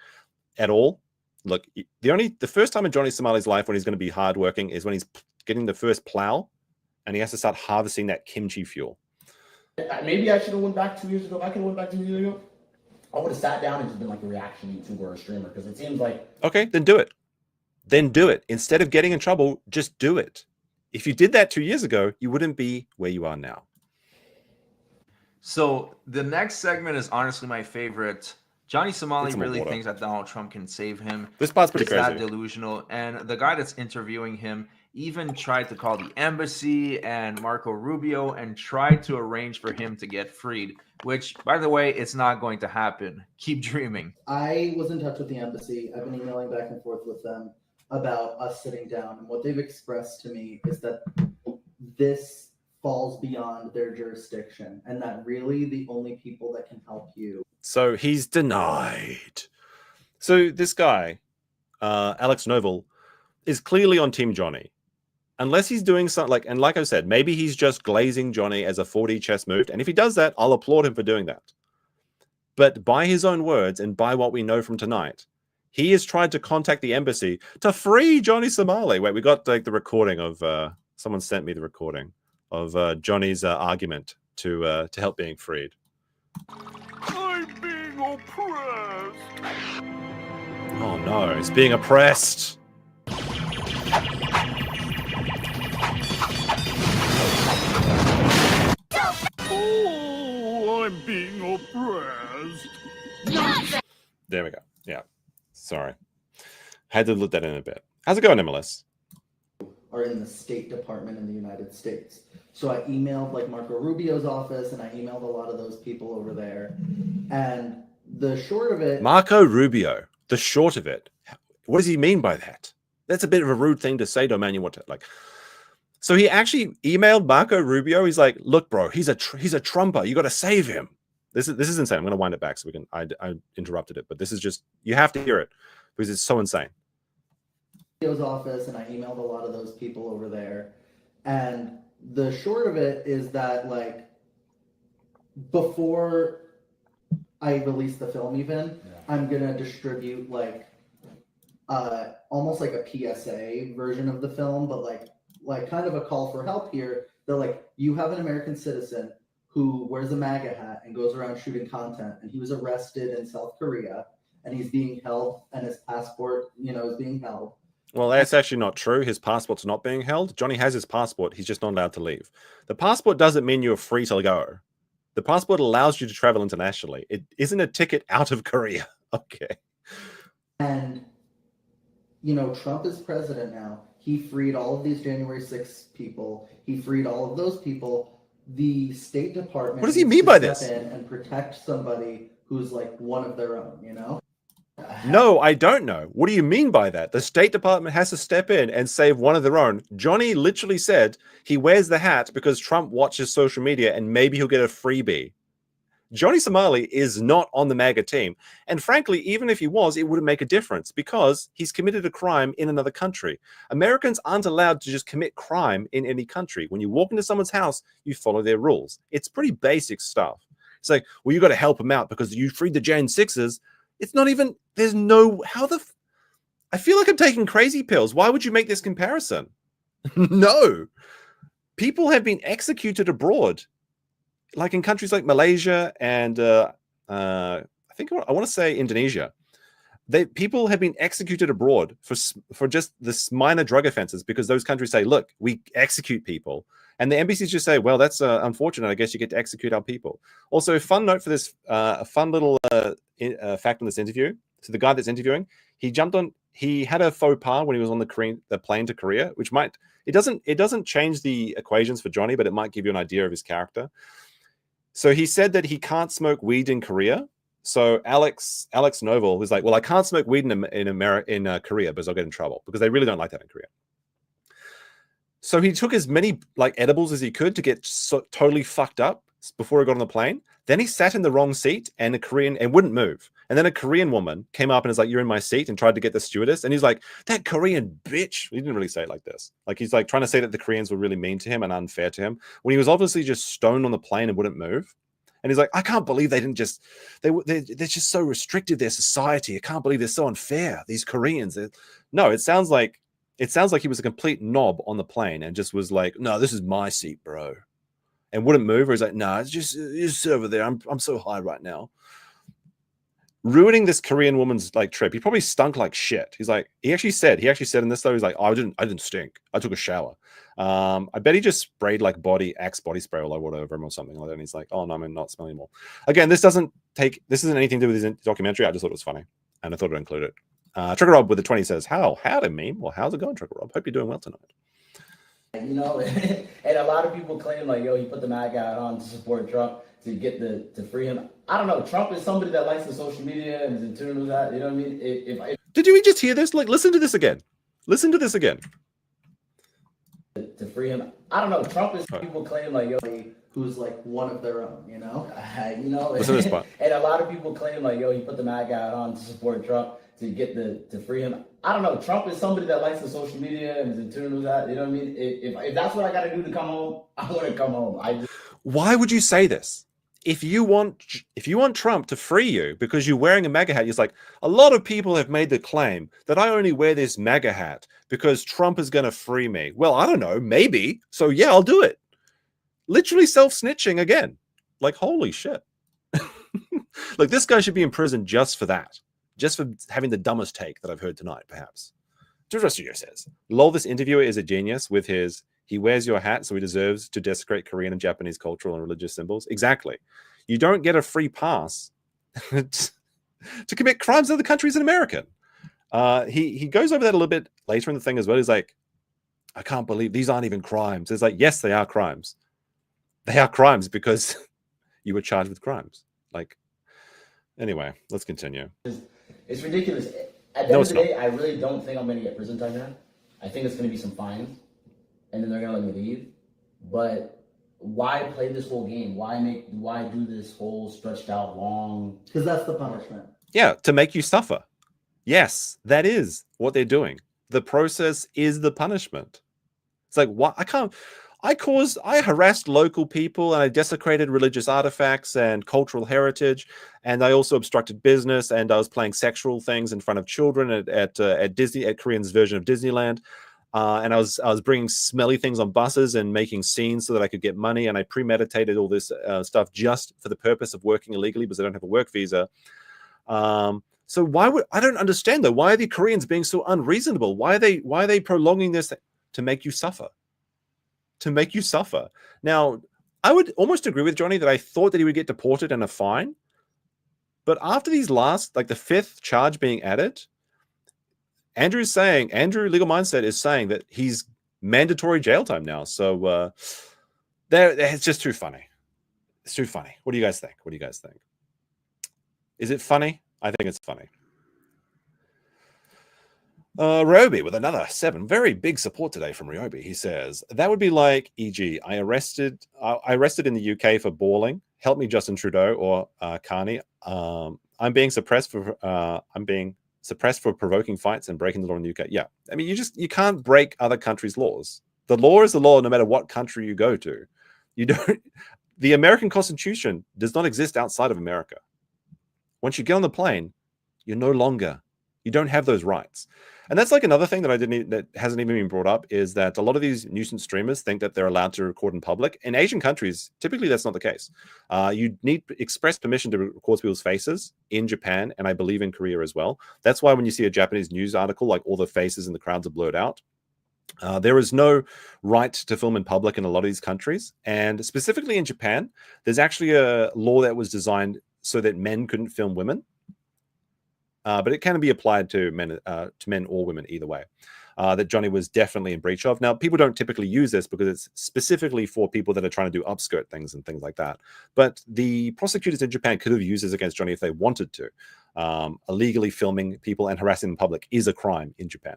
Speaker 3: at all. Look, the first time in Johnny Somali's life when he's going to be hardworking is when he's getting the first plow and he has to start harvesting that kimchi fuel.
Speaker 5: Maybe I should have went back 2 years ago. If I could have went back 2 years ago, I would have sat down and just been like a reaction YouTuber or a streamer, because it seems like...
Speaker 3: Okay, then do it. Then do it. Instead of getting in trouble, just do it. If you did that 2 years ago, you wouldn't be where you are now.
Speaker 6: So the next segment is honestly my favorite. Johnny Somali really thinks that Donald Trump can save him.
Speaker 3: This part's pretty crazy.
Speaker 6: That delusional. And the guy that's interviewing him even tried to call the embassy and Marco Rubio and tried to arrange for him to get freed, which, by the way, it's not going to happen. Keep dreaming.
Speaker 7: I was in touch with the embassy. I've been emailing back and forth with them about us sitting down. And what they've expressed to me is that this falls beyond their jurisdiction and that really the only people that can help you.
Speaker 3: So he's denied. So this guy, Alex Novell, is clearly on Team Johnny. Unless he's doing something and like I said, maybe he's just glazing Johnny as a 4D chess move. And if he does that, I'll applaud him for doing that. But by his own words and by what we know from tonight, he has tried to contact the embassy to free Johnny Somali. Wait, we got the recording of someone sent me the recording of Johnny's argument to help being freed.
Speaker 8: I'm being oppressed.
Speaker 3: Oh no, it's being oppressed.
Speaker 8: Oh, I'm being oppressed.
Speaker 3: There we go. Yeah. Sorry. Had to look that in a bit. How's it going, MLS?
Speaker 7: Are in the State Department in the United States. So I emailed like Marco Rubio's office and I emailed a lot of those people over there. And the short of it...
Speaker 3: Marco Rubio, the short of it. What does he mean by that? That's a bit of a rude thing to say to a man you want to like. So he actually emailed Marco Rubio. He's like, look, bro, he's a Trumper. You got to save him. This is insane. I'm going to wind it back so we can... I interrupted it, but this is just... You have to hear it because it's so insane.
Speaker 7: Office and I emailed a lot of those people over there. And the short of it is that like before I release the film even, I'm going to distribute like almost like a PSA version of the film, but like kind of a call for help here. They're like, you have an American citizen who wears a MAGA hat and goes around shooting content, and he was arrested in South Korea and he's being held and his passport, is being held.
Speaker 3: Well, that's actually not true. His passport's not being held. Johnny has his passport. He's just not allowed to leave. The passport doesn't mean you're free to go. The passport allows you to travel internationally. It isn't a ticket out of Korea. Okay.
Speaker 7: And, Trump is president now. He freed all of these January 6th people. He freed all of those people. The State Department...
Speaker 3: What does he mean by this?
Speaker 7: ...step in and protect somebody who's like one of their own,
Speaker 3: No, I don't know. What do you mean by that? The State Department has to step in and save one of their own. Johnny literally said he wears the hat because Trump watches social media and maybe he'll get a freebie. Johnny Somali is not on the MAGA team. And frankly, even if he was, it wouldn't make a difference because he's committed a crime in another country. Americans aren't allowed to just commit crime in any country. When you walk into someone's house, you follow their rules. It's pretty basic stuff. It's like, well, you got to help him out because you freed the Jan 6s. It's not even, there's no, I feel like I'm taking crazy pills. Why would you make this comparison? No. People have been executed abroad. like in countries like Malaysia and I think I want to say Indonesia, people have been executed abroad for just this minor drug offenses because those countries say, look, we execute people. And the embassies just say, well, that's unfortunate. I guess you get to execute our people. Also, a fun note for this, a fun little fact on this interview. So the guy that's interviewing, he had a faux pas when he was on the plane to Korea, which it doesn't change the equations for Johnny, but it might give you an idea of his character. So he said that he can't smoke weed in Korea. So Alex Novell was like, well, I can't smoke weed in Korea because I'll get in trouble because they really don't like that in Korea. So he took as many like edibles as he could to get totally fucked up before he got on the plane. Then he sat in the wrong seat and wouldn't move. And then a Korean woman came up and is like, you're in my seat, and tried to get the stewardess. And he's like, that Korean bitch. He didn't really say it like this. Like he's like trying to say that the Koreans were really mean to him and unfair to him when he was obviously just stoned on the plane and wouldn't move. And he's like, I can't believe they're just so restrictive, their society. I can't believe they're so unfair. These Koreans. No, it sounds like he was a complete knob on the plane and just was like, no, this is my seat, bro. And wouldn't move. Or he's like, no, it's just sit over there. I'm so high right now. Ruining this Korean woman's like trip. He probably stunk like shit. He's like, he actually said in this though, he's like, oh, I didn't stink. I took a shower. I bet he just sprayed like Axe body spray all over him or something like that. And he's like, oh no, I'm not smelling anymore. Again, this isn't anything to do with his documentary. I just thought it was funny. And I thought I'd include it. Trigger Rob with the 20 says, howdy meme. Well, how's it going, Trigger Rob? Hope you're doing well tonight.
Speaker 5: You know, and a lot of people claim like, yo, he put the MAGA hat on to support Trump to get to free him. I don't know. Trump is somebody that likes the social media and is in tune with that. You know what I mean?
Speaker 3: Did you just hear this? Like, listen to this again. Listen to this again.
Speaker 5: To free him. I don't know. Trump is people claim like, yo,
Speaker 7: who's like one of their own, you know?
Speaker 3: Listen to this part.
Speaker 5: And a lot of people claim like, yo, he put the MAGA hat on to support Trump to get to free him. I don't know. Trump is somebody that likes the social media and is in tune with that. You know what I mean? If that's what I got to do to come home, I want to come home.
Speaker 3: Why would you say this? If you want Trump to free you because you're wearing a MAGA hat, it's like a lot of people have made the claim that I only wear this MAGA hat because Trump is going to free me. Well, I don't know, maybe. So yeah, I'll do it. Literally self-snitching again. Like, holy shit. Like, this guy should be in prison just for that. Just for having the dumbest take that I've heard tonight, perhaps. Jojo Studio says, lol, this interviewer is a genius with his, he wears your hat, so he deserves to desecrate Korean and Japanese cultural and religious symbols. Exactly. You don't get a free pass to commit crimes in other countries in America. He goes over that a little bit later in the thing as well. He's like, I can't believe these aren't even crimes. It's like, yes, they are crimes. They are crimes because you were charged with crimes. Like, anyway, let's continue.
Speaker 5: It's ridiculous. At the end of the day, I really don't think I'm going to get prison time here. I think it's going to be some fines, and then they're going to let me leave. But why play this whole game? Why do this whole stretched out long?
Speaker 7: Because that's the punishment.
Speaker 3: Yeah, to make you suffer. Yes, that is what they're doing. The process is the punishment. It's like, what? I harassed local people and I desecrated religious artifacts and cultural heritage, and I also obstructed business, and I was playing sexual things in front of children at Disney, at Korean's version of Disneyland, and I was bringing smelly things on buses and making scenes so that I could get money, and I premeditated all this stuff just for the purpose of working illegally because I don't have a work visa. So I don't understand though, why are the Koreans being so unreasonable? Why are they prolonging this to make you suffer? To make you suffer. Now, I would almost agree with Johnny that I thought that he would get deported and a fine. But after these last, like the fifth charge being added, Andrew Legal Mindset is saying that he's mandatory jail time now. So it's just too funny. It's too funny. What do you guys think? Is it funny? I think it's funny. Ryobi with another 7. Very big support today from Ryobi. He says, that would be like, e.g., I arrested in the UK for bawling. Help me, Justin Trudeau or Carney. I'm being suppressed for provoking fights and breaking the law in the UK. Yeah. I mean, you can't break other countries' laws. The law is the law no matter what country you go to. The American Constitution does not exist outside of America. Once you get on the plane, you don't have those rights. And that's like another thing that that hasn't even been brought up, is that a lot of these nuisance streamers think that they're allowed to record in public. In Asian countries, typically that's not the case. You need express permission to record people's faces in Japan, and I believe in Korea as well. That's why when you see a Japanese news article, like all the faces in the crowds are blurred out. There is no right to film in public in a lot of these countries. And specifically in Japan, there's actually a law that was designed so that men couldn't film women. But it can be applied to men or women either way. That Johnny was definitely in breach of. Now, people don't typically use this because it's specifically for people that are trying to do upskirt things and things like that. But the prosecutors in Japan could have used this against Johnny if they wanted to. Illegally filming people and harassing in public is a crime in Japan.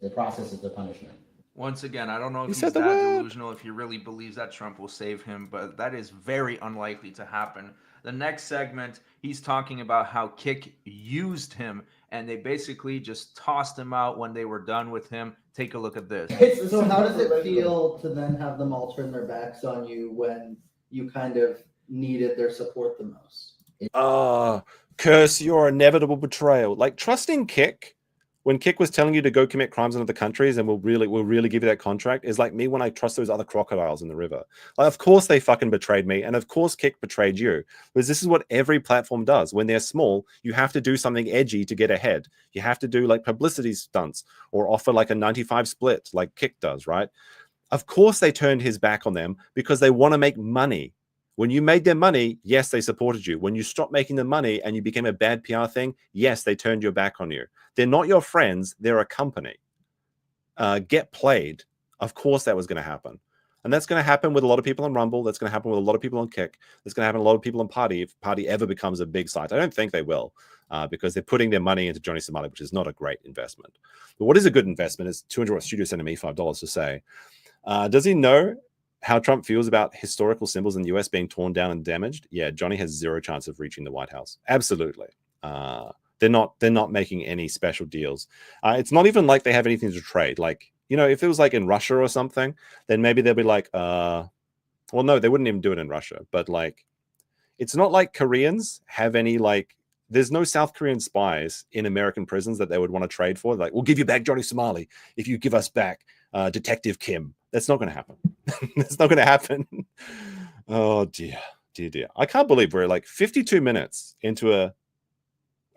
Speaker 5: The process is the punishment.
Speaker 6: Once again, I don't know if he's that delusional, if he really believes that Trump will save him, but that is very unlikely to happen. The next segment, he's talking about how Kick used him, and they basically just tossed him out when they were done with him. Take a look at this.
Speaker 7: So how does it feel to then have them all turn their backs on you when you kind of needed their support the most?
Speaker 3: Curse your inevitable betrayal. Like trusting Kick when Kick was telling you to go commit crimes in other countries and we'll really give you that contract is like me when I trust those other crocodiles in the river. Like, of course they fucking betrayed me, and of course Kick betrayed you, because this is what every platform does. When they're small, you have to do something edgy to get ahead. You have to do like publicity stunts or offer like a 95 split like Kick does, right? Of course they turned his back on them because they want to make money. When you made them money, yes, they supported you. When you stopped making them money and you became a bad PR thing, yes, they turned your back on you. They're not your friends. They're a company. Get played. Of course that was going to happen. And that's going to happen with a lot of people on Rumble. That's going to happen with a lot of people on Kick. That's going to happen with a lot of people on Party if Party ever becomes a big site. I don't think they will because they're putting their money into Johnny Somali, which is not a great investment. But what is a good investment is 200 Watt Studio sending me $5 to say, does he know how Trump feels about historical symbols in the US being torn down and damaged? Yeah, Johnny has zero chance of reaching the White House. Absolutely. They're not making any special deals. It's not even like they have anything to trade. Like, you know, if it was like in Russia or something, then maybe they'll be like, well, no, they wouldn't even do it in Russia. But like, it's not like Koreans have any like, there's no South Korean spies in American prisons that they would want to trade for. Like, we'll give you back Johnny Somali if you give us back Detective Kim. That's not going to happen. That's not going to happen. Oh, dear. I can't believe we're like 52 minutes into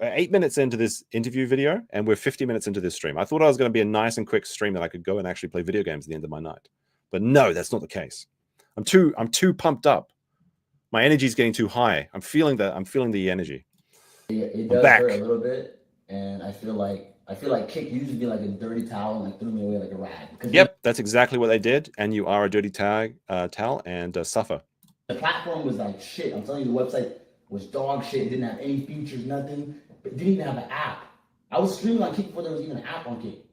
Speaker 3: 8 minutes into this interview video, and we're 50 minutes into this stream. I thought I was going to be a nice and quick stream that I could go and actually play video games at the end of my night. But no, that's not the case. I'm too pumped up. My energy is getting too high. I'm feeling the energy.
Speaker 5: It does hurt a little bit, and I feel like Kick used to be like a dirty towel and like threw me away like a rag.
Speaker 3: Yep, that's exactly what they did, and you are a dirty towel and suffer.
Speaker 5: The platform was like shit. I'm telling you, the website was dog shit. It didn't have any features, nothing. It didn't even have an app. I was streaming on Kick before there was even an app on Kick.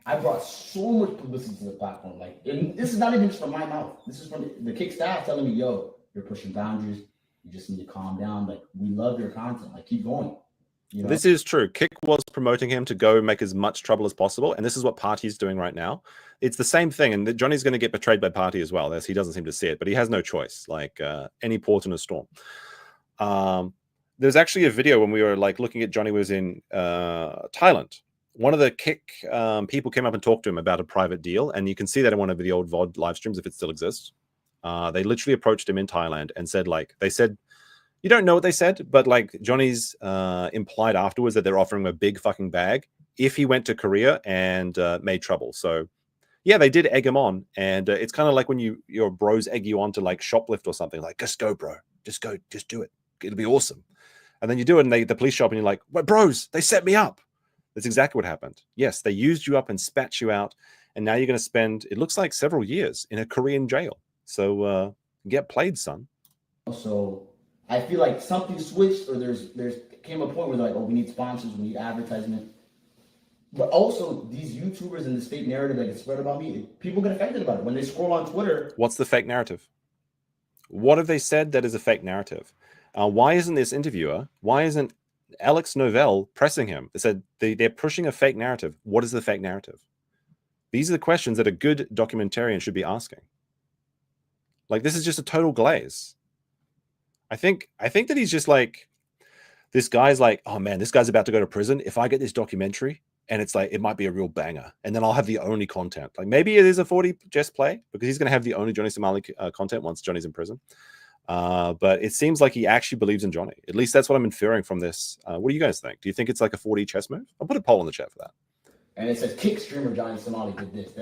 Speaker 5: I brought so much publicity to the platform. Like, and this is not even just from my mouth. This is from the Kick staff telling me, "Yo, you're pushing boundaries. You just need to calm down. Like, we love your content. Like, keep going." You know? This is true. Kick was promoting him to go make as much trouble as possible, and this is what Party's doing right now. It's the same thing, and Johnny's going to get betrayed by Party as well. As he doesn't seem to see it, but he has no choice. Like any port in a storm. There's actually a video when we were like looking at Johnny was in Thailand. One of the Kick people came up and talked to him about a private deal, and you can see that in one of the old VOD live streams if it still exists. They literally approached him in Thailand and said, like, they said, you don't know what they said, but like Johnny's implied afterwards that they're offering him a big fucking bag if he went to Korea and made trouble. So yeah, they did egg him on, and it's kind of like when your bros egg you on to like shoplift or something. Like, just go, bro, just go, just do it. It'll be awesome. And then you do it, and the police show up, and you're like, "What, bros? They set me up." That's exactly what happened. Yes, they used you up and spat you out, and now you're going to spend, it looks like, several years in a Korean jail. So get played, son. So I feel like something switched, or there's came a point where they're like, "Oh, we need sponsors, we need advertisement." But also, these YouTubers and this fake narrative that gets spread about me, people get affected about it when they scroll on Twitter.
Speaker 3: What's the fake narrative? What have they said that is a fake narrative? Why isn't this interviewer, why isn't Alex Novell pressing him? They said they're pushing a fake narrative. What is the fake narrative? These are the questions that a good documentarian should be asking. Like, this is just a total glaze. I think that he's just like, this guy's like, oh man, this guy's about to go to prison. If I get this documentary and it's like it might be a real banger, and then I'll have the only content. Like maybe it is a 40 just play because he's going to have the only Johnny Somali content once Johnny's in prison. But it seems like he actually believes in Johnny. At least that's what I'm inferring from this. What do you guys think? Do you think it's like a 4D chess move? I'll put a poll in the chat for that.
Speaker 5: And it says kick streamer Johnny Somali did this.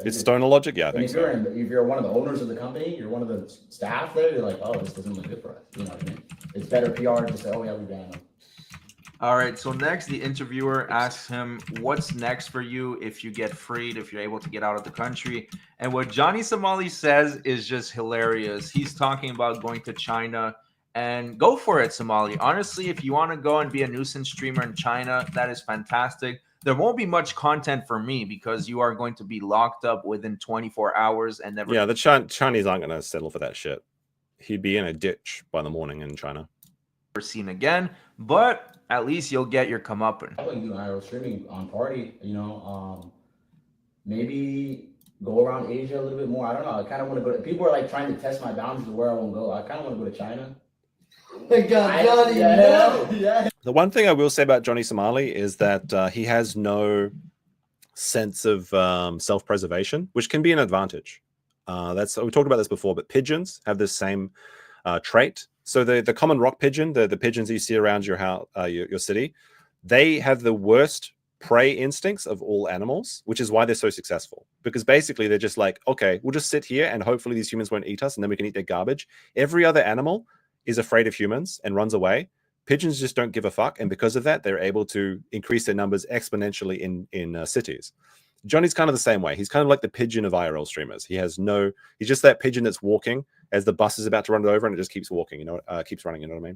Speaker 3: It's stoner logic, yeah. I think
Speaker 5: if you're one of the owners of the company, you're one of the staff there. You're like, oh, this doesn't look good for us. You know what I mean? It's better PR to say, oh yeah, we ban him.
Speaker 6: All right, so next the interviewer asks him, what's next for you if you get freed, if you're able to get out of the country? And what Johnny Somali says is just hilarious. He's talking about going to China, and go for it, Somali. Honestly, if you want to go and be a nuisance streamer in China, that is fantastic. There won't be much content for me because you are going to be locked up within 24 hours and never...
Speaker 3: Yeah, the Chinese aren't going to settle for that shit. He'd be in a ditch by the morning in China.
Speaker 6: Seen again, but at least you'll get your comeuppance.
Speaker 5: I like doing IRL streaming on party, you know, maybe go around Asia a little bit more. I don't know. I kind of want to go to, people are like trying to test my boundaries of where I won't go. I kind of want to go to China.
Speaker 7: Oh my God, Johnny, no!
Speaker 5: Yeah.
Speaker 3: The one thing I will say about Johnny Somali is that he has no sense of self-preservation, which can be an advantage. We talked about this before, but pigeons have this same trait. So the common rock pigeon, the pigeons you see around your house, your city, they have the worst prey instincts of all animals, which is why they're so successful. Because basically they're just like, okay, we'll just sit here and hopefully these humans won't eat us and then we can eat their garbage. Every other animal is afraid of humans and runs away. Pigeons just don't give a fuck. And because of that, they're able to increase their numbers exponentially in cities. Johnny's kind of the same way. He's kind of like the pigeon of IRL streamers. He's just that pigeon that's walking as the bus is about to run it over and it just keeps walking, keeps running, you know what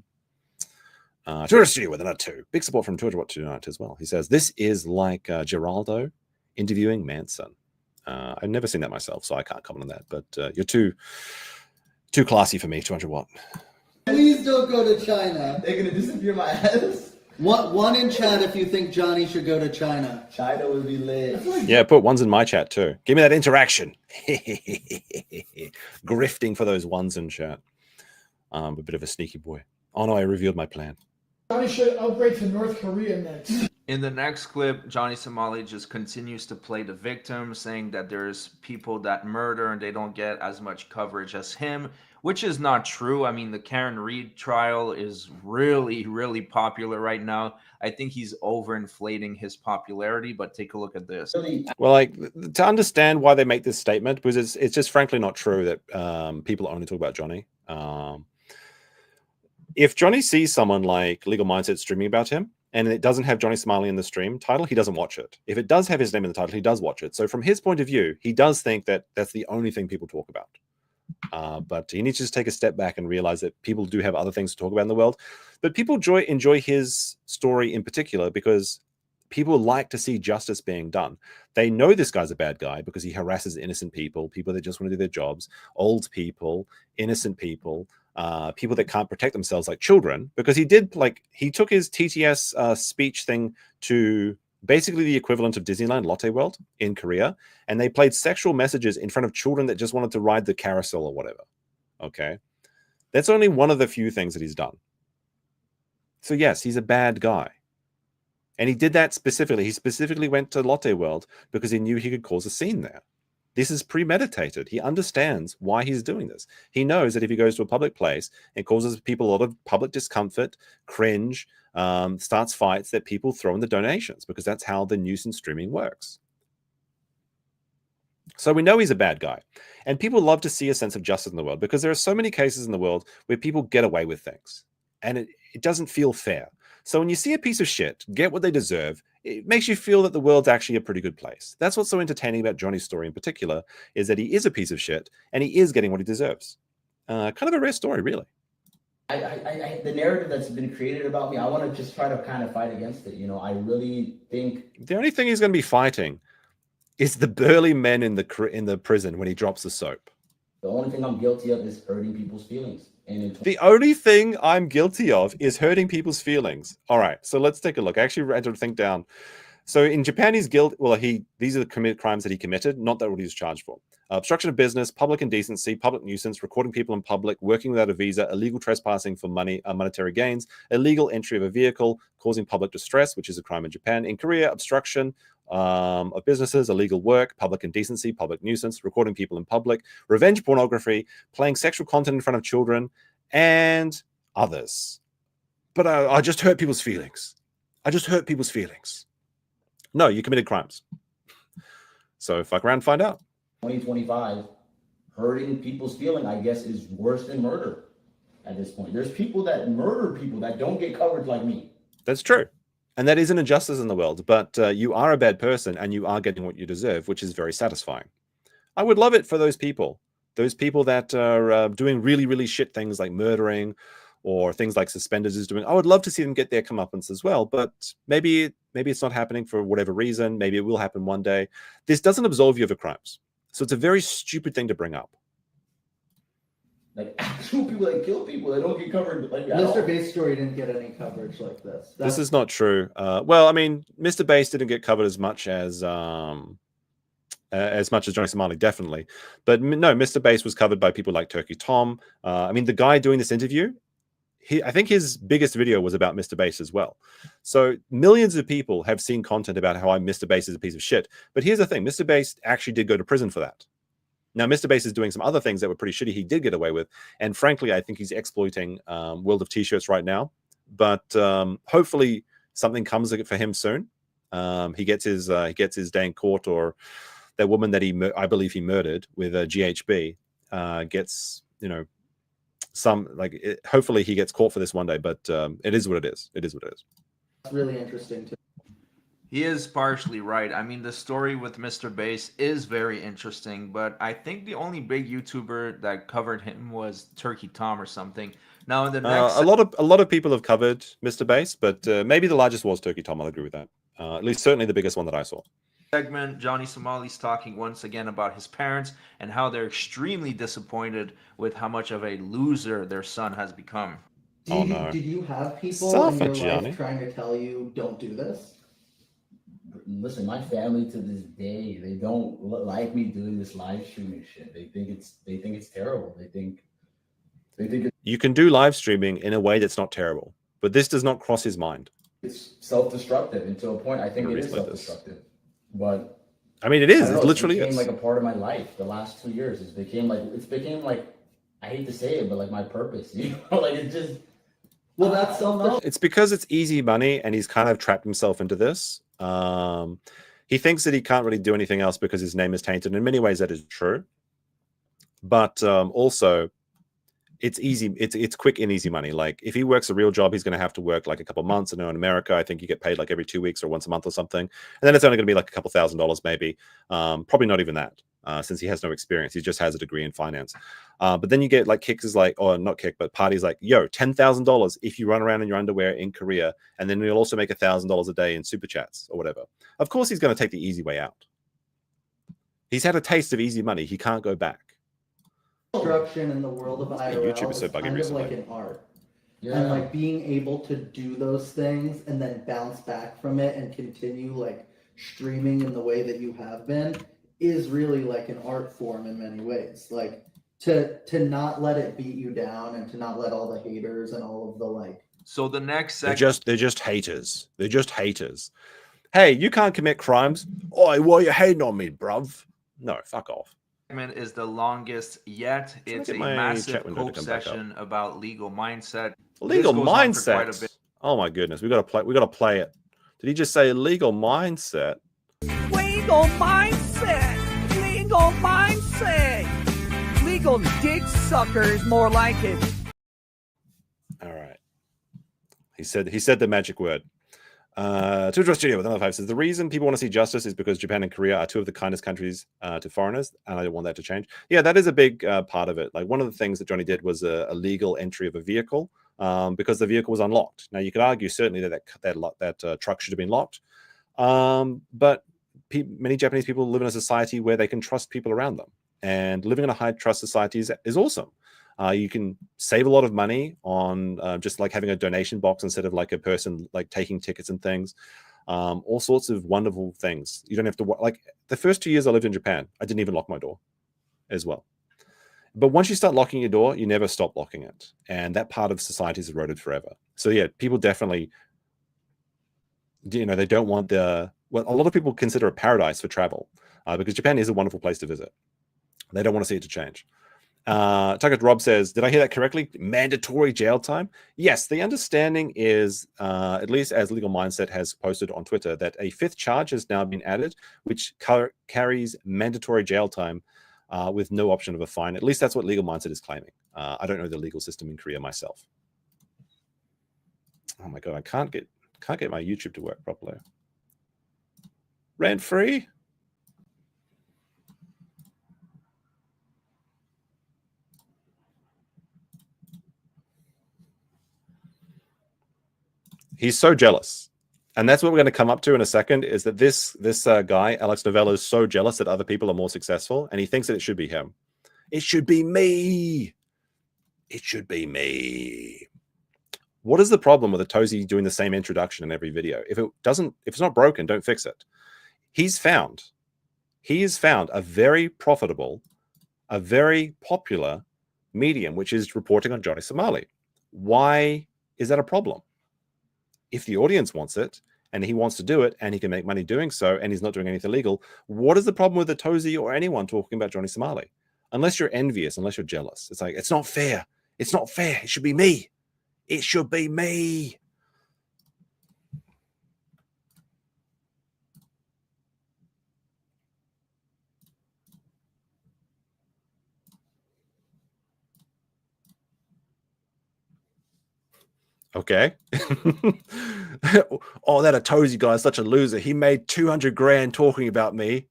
Speaker 3: I mean? Tourist Studio with another 2. Big support from Twitch tonight as well. He says, this is like Geraldo interviewing Manson. I've never seen that myself, so I can't comment on that. But you're too classy for me, 200 watt.
Speaker 7: Please don't go to China.
Speaker 5: They're going to disappear my ass.
Speaker 7: One in chat if you think Johnny should go to China.
Speaker 5: China would be lit.
Speaker 3: Yeah, put ones in my chat too. Give me that interaction. Grifting for those ones in chat. A bit of a sneaky boy. Oh no, I revealed my plan.
Speaker 9: Johnny should upgrade to North Korea next.
Speaker 6: In the next clip, Johnny Somali just continues to play the victim, saying that there's people that murder and they don't get as much coverage as him, which is not true. I mean, the Karen Reed trial is really, really popular right now. I think he's overinflating his popularity, but take a look at this.
Speaker 3: Well, like, to understand why they make this statement, because it's just frankly not true that people only talk about Johnny. If Johnny sees someone like Legal Mindset streaming about him, and it doesn't have Johnny Somali in the stream title, he doesn't watch it. If it does have his name in the title, he does watch it. So from his point of view, he does think that that's the only thing people talk about. But he needs to just take a step back and realize that people do have other things to talk about in the world. But people enjoy his story in particular because people like to see justice being done. They know this guy's a bad guy because he harasses innocent people, people that just want to do their jobs, old people, innocent people, people that can't protect themselves like children, because he took his TTS speech thing to basically the equivalent of Disneyland Lotte World in Korea, and they played sexual messages in front of children that just wanted to ride the carousel or whatever. Okay, that's only one of the few things that he's done. So yes, he's a bad guy, and he did that specifically. He specifically went to Lotte World because he knew he could cause a scene there. This is premeditated. He understands why he's doing this. He knows that if he goes to a public place and causes people a lot of public discomfort, cringe, starts fights, that people throw in the donations, because that's how the nuisance streaming works. So we know he's a bad guy. And people love to see a sense of justice in the world, because there are so many cases in the world where people get away with things. And it doesn't feel fair. So when you see a piece of shit get what they deserve, it makes you feel that the world's actually a pretty good place. That's what's so entertaining about Johnny's story in particular, is that he is a piece of shit and he is getting what he deserves. Kind of a rare story, really.
Speaker 5: The narrative that's been created about me, I want to just try to kind of fight against it. You know, I really think
Speaker 3: the only thing he's going to be fighting is the burly men in the prison when he drops the soap.
Speaker 5: The only thing I'm guilty of is hurting people's feelings.
Speaker 3: The only thing I'm guilty of is hurting people's feelings. All right, so let's take a look. I actually had to think down So in Japan, he's guilty. Well, these are the crimes that he committed, not that what he was charged for. Obstruction of business, public indecency, public nuisance, recording people in public, working without a visa, illegal trespassing for monetary gains, illegal entry of a vehicle, causing public distress, which is a crime in Japan. In Korea, obstruction of businesses, illegal work, public indecency, public nuisance, recording people in public, revenge pornography, playing sexual content in front of children, and others. But I just hurt people's feelings. I just hurt people's feelings. No, you committed crimes. So fuck around and find out.
Speaker 5: 2025, hurting people's feeling, I guess, is worse than murder at this point. There's people that murder people that don't get covered like me.
Speaker 3: That's true. And that is an injustice in the world. But you are a bad person and you are getting what you deserve, which is very satisfying. I would love it for those people that are doing really, really shit things like murdering or things like Suspenders is doing. I would love to see them get their comeuppance as well. But maybe it's not happening for whatever reason. Maybe it will happen one day. This doesn't absolve you of your crimes. So it's a very stupid thing to bring up.
Speaker 5: Like actual people that kill people, they don't get covered. Like
Speaker 7: Mr. Bass story didn't get any coverage like this.
Speaker 3: This is not true. Well, I mean, Mr. Bass didn't get covered as much as Johnny Somali, definitely. But no, Mr. Bass was covered by people like Turkey Tom. I mean, the guy doing this interview, I think his biggest video was about Mr. Bass as well. So millions of people have seen content about how Mr. Bass is a piece of shit. But here's the thing. Mr. Bass actually did go to prison for that. Now, Mr. Bass is doing some other things that were pretty shitty he did get away with. And frankly, I think he's exploiting World of T-shirts right now. But hopefully something comes for him soon. He gets his day in court, or that woman that I believe he murdered with GHB gets, hopefully he gets caught for this one day, but it is what it is. It is what it is.
Speaker 7: That's really interesting too.
Speaker 6: He is partially right. I mean, the story with Mr. Bass is very interesting, but I think the only big YouTuber that covered him was Turkey Tom or something. Now in the next
Speaker 3: a lot of people have covered Mr. Bass, but maybe the largest was Turkey Tom. I'll agree with that. At least certainly the biggest one that I saw.
Speaker 6: Segment, Johnny Somali's talking once again about his parents and how they're extremely disappointed with how much of a loser their son has become.
Speaker 7: Did you have people in your life trying to tell you don't do this?
Speaker 5: Listen, my family to this day, they don't like me doing this live streaming shit. They think it's terrible. They think
Speaker 3: you can do live streaming in a way that's not terrible, but this does not cross his mind.
Speaker 5: It's self-destructive, and to a point, I think it is self-destructive. But
Speaker 3: I mean, it is. It literally
Speaker 5: became like a part of my life. The last 2 years, it's became like I hate to say it, but like my purpose. Like it's just.
Speaker 7: Well, that's self.
Speaker 3: It's because it's easy money, and he's kind of trapped himself into this. He thinks that he can't really do anything else because his name is tainted. In many ways, that is true. But also, it's easy. It's quick and easy money. Like if he works a real job, he's going to have to work like a couple months. I know in America, I think you get paid like every 2 weeks or once a month or something. And then it's only going to be like a couple $1,000 maybe. Probably not even that, since he has no experience. He just has a degree in finance. But then you get like kicks like, or not kick, but parties like, yo, $10,000 if you run around in your underwear in Korea. And then you'll also make $1,000 a day in super chats or whatever. Of course, he's going to take the easy way out. He's had a taste of easy money. He can't go back.
Speaker 7: Construction in the world of IRL
Speaker 3: YouTube is so buggy
Speaker 7: kind
Speaker 3: recently.
Speaker 7: of like an art. Yeah. And like being able to do those things and then bounce back from it and continue like streaming in the way that you have been is really like an art form in many ways. Like to not let it beat you down and to not let all the haters and all of the like.
Speaker 6: So the next segment,
Speaker 3: they're just haters. They're just haters. Hey, you can't commit crimes. Oh, well, you're hating on me, bruv. No, fuck off.
Speaker 6: Is the longest yet. It's a massive COPES session about legal mindset.
Speaker 3: Legal mindset. Oh my goodness, we got to play it. Did he just say legal mindset?
Speaker 10: Legal mindset. Legal mindset. Legal dick suckers, more like it.
Speaker 3: All right. He said the magic word. To address Studio with another 5 says the reason people want to see justice is because Japan and Korea are two of the kindest countries to foreigners, and I don't want that to change. Yeah, that is a big part of it. Like one of the things that Johnny did was a legal entry of a vehicle because the vehicle was unlocked. Now you could argue certainly that truck should have been locked, but many Japanese people live in a society where they can trust people around them, and living in a high trust society is awesome. You can save a lot of money on just like having a donation box instead of like a person like taking tickets and things. all sorts of wonderful things. You don't have to, like, the first 2 years I lived in Japan, I didn't even lock my door as well. But once you start locking your door, you never stop locking it. And that part of society is eroded forever. So yeah, people definitely, you know, they don't want a lot of people consider a paradise for travel because Japan is a wonderful place to visit. They don't want to see it to change. Tucker Rob says, did I hear that correctly? Mandatory jail time? Yes, the understanding is, at least as Legal Mindset has posted on Twitter, that a 5th charge has now been added, which carries mandatory jail time with no option of a fine. At least that's what Legal Mindset is claiming. I don't know the legal system in Korea myself. Oh my God, I can't get my YouTube to work properly. Rent free? He's so jealous. And that's what we're going to come up to in a second, is that this guy, Alex Novell, is so jealous that other people are more successful, and he thinks that it should be him. It should be me. It should be me. What is the problem with a Tozy doing the same introduction in every video? If it's not broken, don't fix it. He has found a very profitable, a very popular medium, which is reporting on Johnny Somali. Why is that a problem? If the audience wants it and he wants to do it and he can make money doing so and he's not doing anything illegal, what is the problem with a Tozy or anyone talking about Johnny Somali? Unless you're envious, unless you're jealous. It's like, it's not fair. It's not fair. It should be me. It should be me. Okay. Oh, that Atozy guy is such a loser. He made 200 grand talking about me.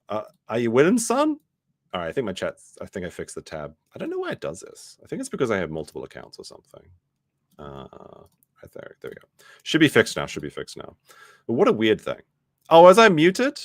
Speaker 3: Are you winning, son? All right, I think I fixed the tab. I don't know why it does this. I think it's because I have multiple accounts or something. Right there we go. Should be fixed now. But what a weird thing. Oh, was I muted?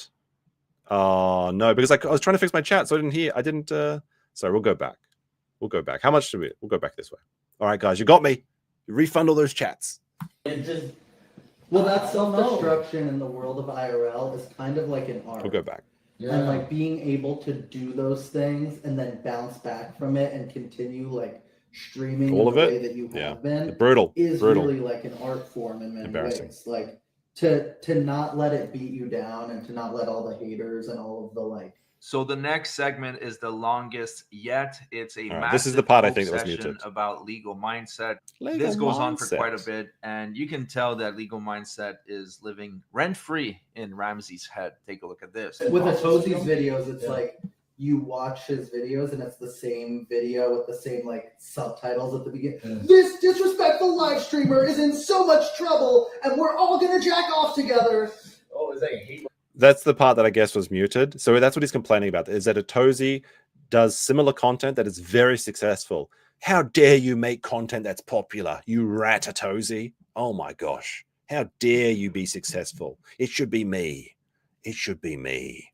Speaker 3: Oh, no, because I was trying to fix my chat, so I didn't. Sorry, we'll go back. How much do we'll go back this way. All right, guys, you got me. Refund all those chats.
Speaker 7: Well, that self-destruction in the world of IRL is kind of like an art.
Speaker 3: We'll go back.
Speaker 7: Yeah. And like being able to do those things and then bounce back from it and continue like streaming
Speaker 3: all of
Speaker 7: the
Speaker 3: it
Speaker 7: way that you have been
Speaker 3: brutal
Speaker 7: really like an art form in many ways. Like to not let it beat you down and to not let all the haters and all of the like.
Speaker 6: So the next segment is the longest yet. It's a massive
Speaker 3: this is the part I think that was muted
Speaker 6: about Legal Mindset. This goes on for quite a bit, and you can tell that Legal Mindset is living rent-free in Ramsey's head. Take a look at this.
Speaker 7: With Atozy's videos, it's like you watch his videos and it's the same video with the same like subtitles at the beginning. This disrespectful live streamer is in so much trouble, and we're all gonna jack off together.
Speaker 5: Oh, is that a hate?
Speaker 3: That's the part that I guess was muted. So that's what he's complaining about, is that Atozy does similar content that is very successful. How dare you make content that's popular, you rat Atozy? Oh my gosh. How dare you be successful? It should be me. It should be me.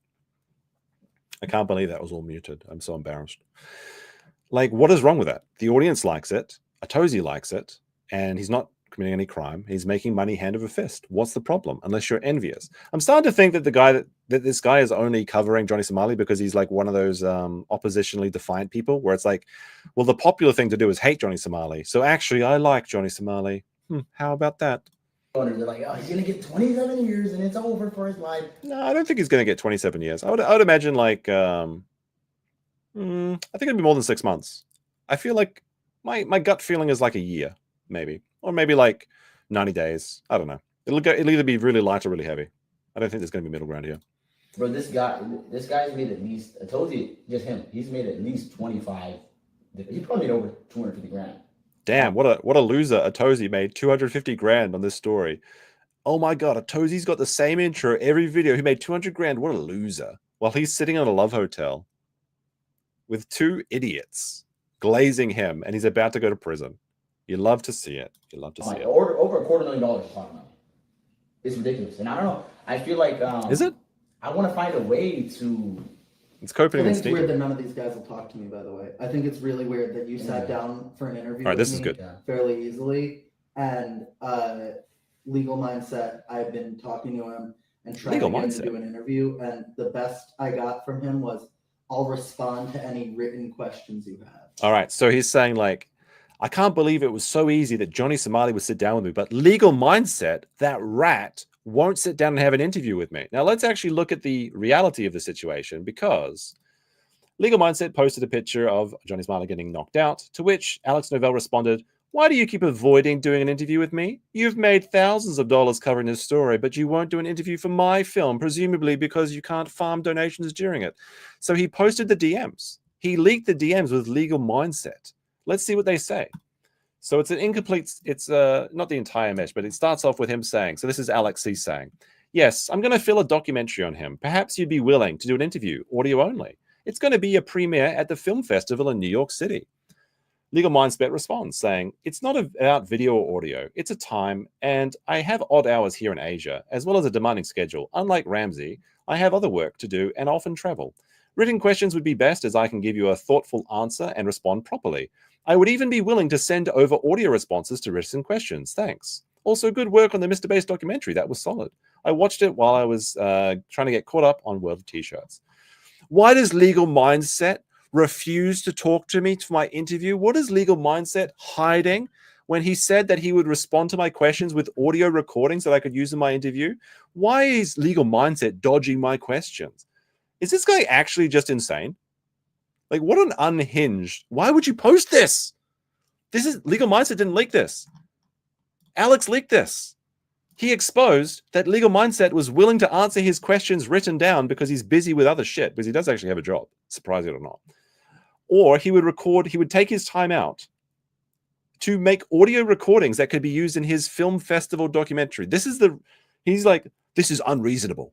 Speaker 3: I can't believe that was all muted. I'm so embarrassed. Like, what is wrong with that? The audience likes it. Atozy likes it. And he's not committing any crime. He's making money hand over fist. What's the problem? Unless you're envious. I'm starting to think that this guy is only covering Johnny Somali because he's like one of those oppositionally defiant people where it's like, well, the popular thing to do is hate Johnny Somali. So actually, I like Johnny Somali. How about that?
Speaker 5: They're like, oh, he's gonna get 27 years and it's over for his life.
Speaker 3: No, I don't think he's gonna get 27 years. I would imagine like, I think it'd be more than 6 months. I feel like my gut feeling is like a year, maybe. Or maybe like 90 days. I don't know. It'll either be really light or really heavy. I don't think there's going to be middle ground here.
Speaker 5: Bro, this guy's made at least, I told you, just him, he's made at least 25. He probably made over 250 grand.
Speaker 3: Damn, what a loser. Atozy made 250 grand on this story. Oh my God, Atozy's got the same intro every video. He made 200 grand. What a loser. While he's sitting on a love hotel with 2 idiots glazing him and he's about to go to prison. You love to see it. You love to see it.
Speaker 5: Over $250,000 is talking about. It's ridiculous. And I don't know. I feel like
Speaker 3: is it?
Speaker 5: I want to find a way to.
Speaker 3: It's Copium.
Speaker 7: I think it's weird that none of these guys will talk to me, by the way. I think it's really weird that you sat down for an interview
Speaker 3: this is good.
Speaker 7: fairly easily. And Legal Mindset. I've been talking to him and trying
Speaker 3: Legal
Speaker 7: to get him
Speaker 3: Mindset.
Speaker 7: to do an interview, and the best I got from him was, I'll respond to any written questions you have.
Speaker 3: All right. So he's saying, like, I can't believe it was so easy that Johnny Somali would sit down with me, but Legal Mindset, that rat, won't sit down and have an interview with me. Now, let's actually look at the reality of the situation, because Legal Mindset posted a picture of Johnny Somali getting knocked out, to which Alex Novell responded, "Why do you keep avoiding doing an interview with me? You've made thousands of dollars covering this story, but you won't do an interview for my film, presumably because you can't farm donations during it." So he posted the DMs. He leaked the DMs with Legal Mindset. Let's see what they say. So it's an incomplete, it's not the entire mesh, but it starts off with him saying, so this is Alex C saying, "Yes, I'm going to film a documentary on him. Perhaps you'd be willing to do an interview, audio only. It's going to be a premiere at the film festival in New York City." Legal Mindset responds saying, "It's not about video or audio. It's a time, and I have odd hours here in Asia, as well as a demanding schedule. Unlike Ramsey, I have other work to do and often travel. Written questions would be best, as I can give you a thoughtful answer and respond properly. I would even be willing to send over audio responses to written questions. Thanks. Also, good work on the Mr. Bass documentary. That was solid. I watched it while I was trying to get caught up on World of T-shirts." Why does Legal Mindset refuse to talk to me for my interview? What is Legal Mindset hiding when he said that he would respond to my questions with audio recordings that I could use in my interview? Why is Legal Mindset dodging my questions? Is this guy actually just insane? Like, what an unhinged. Why would you post this? This is Legal Mindset didn't leak this. Alex leaked this. He exposed that Legal Mindset was willing to answer his questions written down because he's busy with other shit, because he does actually have a job, surprising or not. Or he would take his time out to make audio recordings that could be used in his film festival documentary. He's like, "This is unreasonable.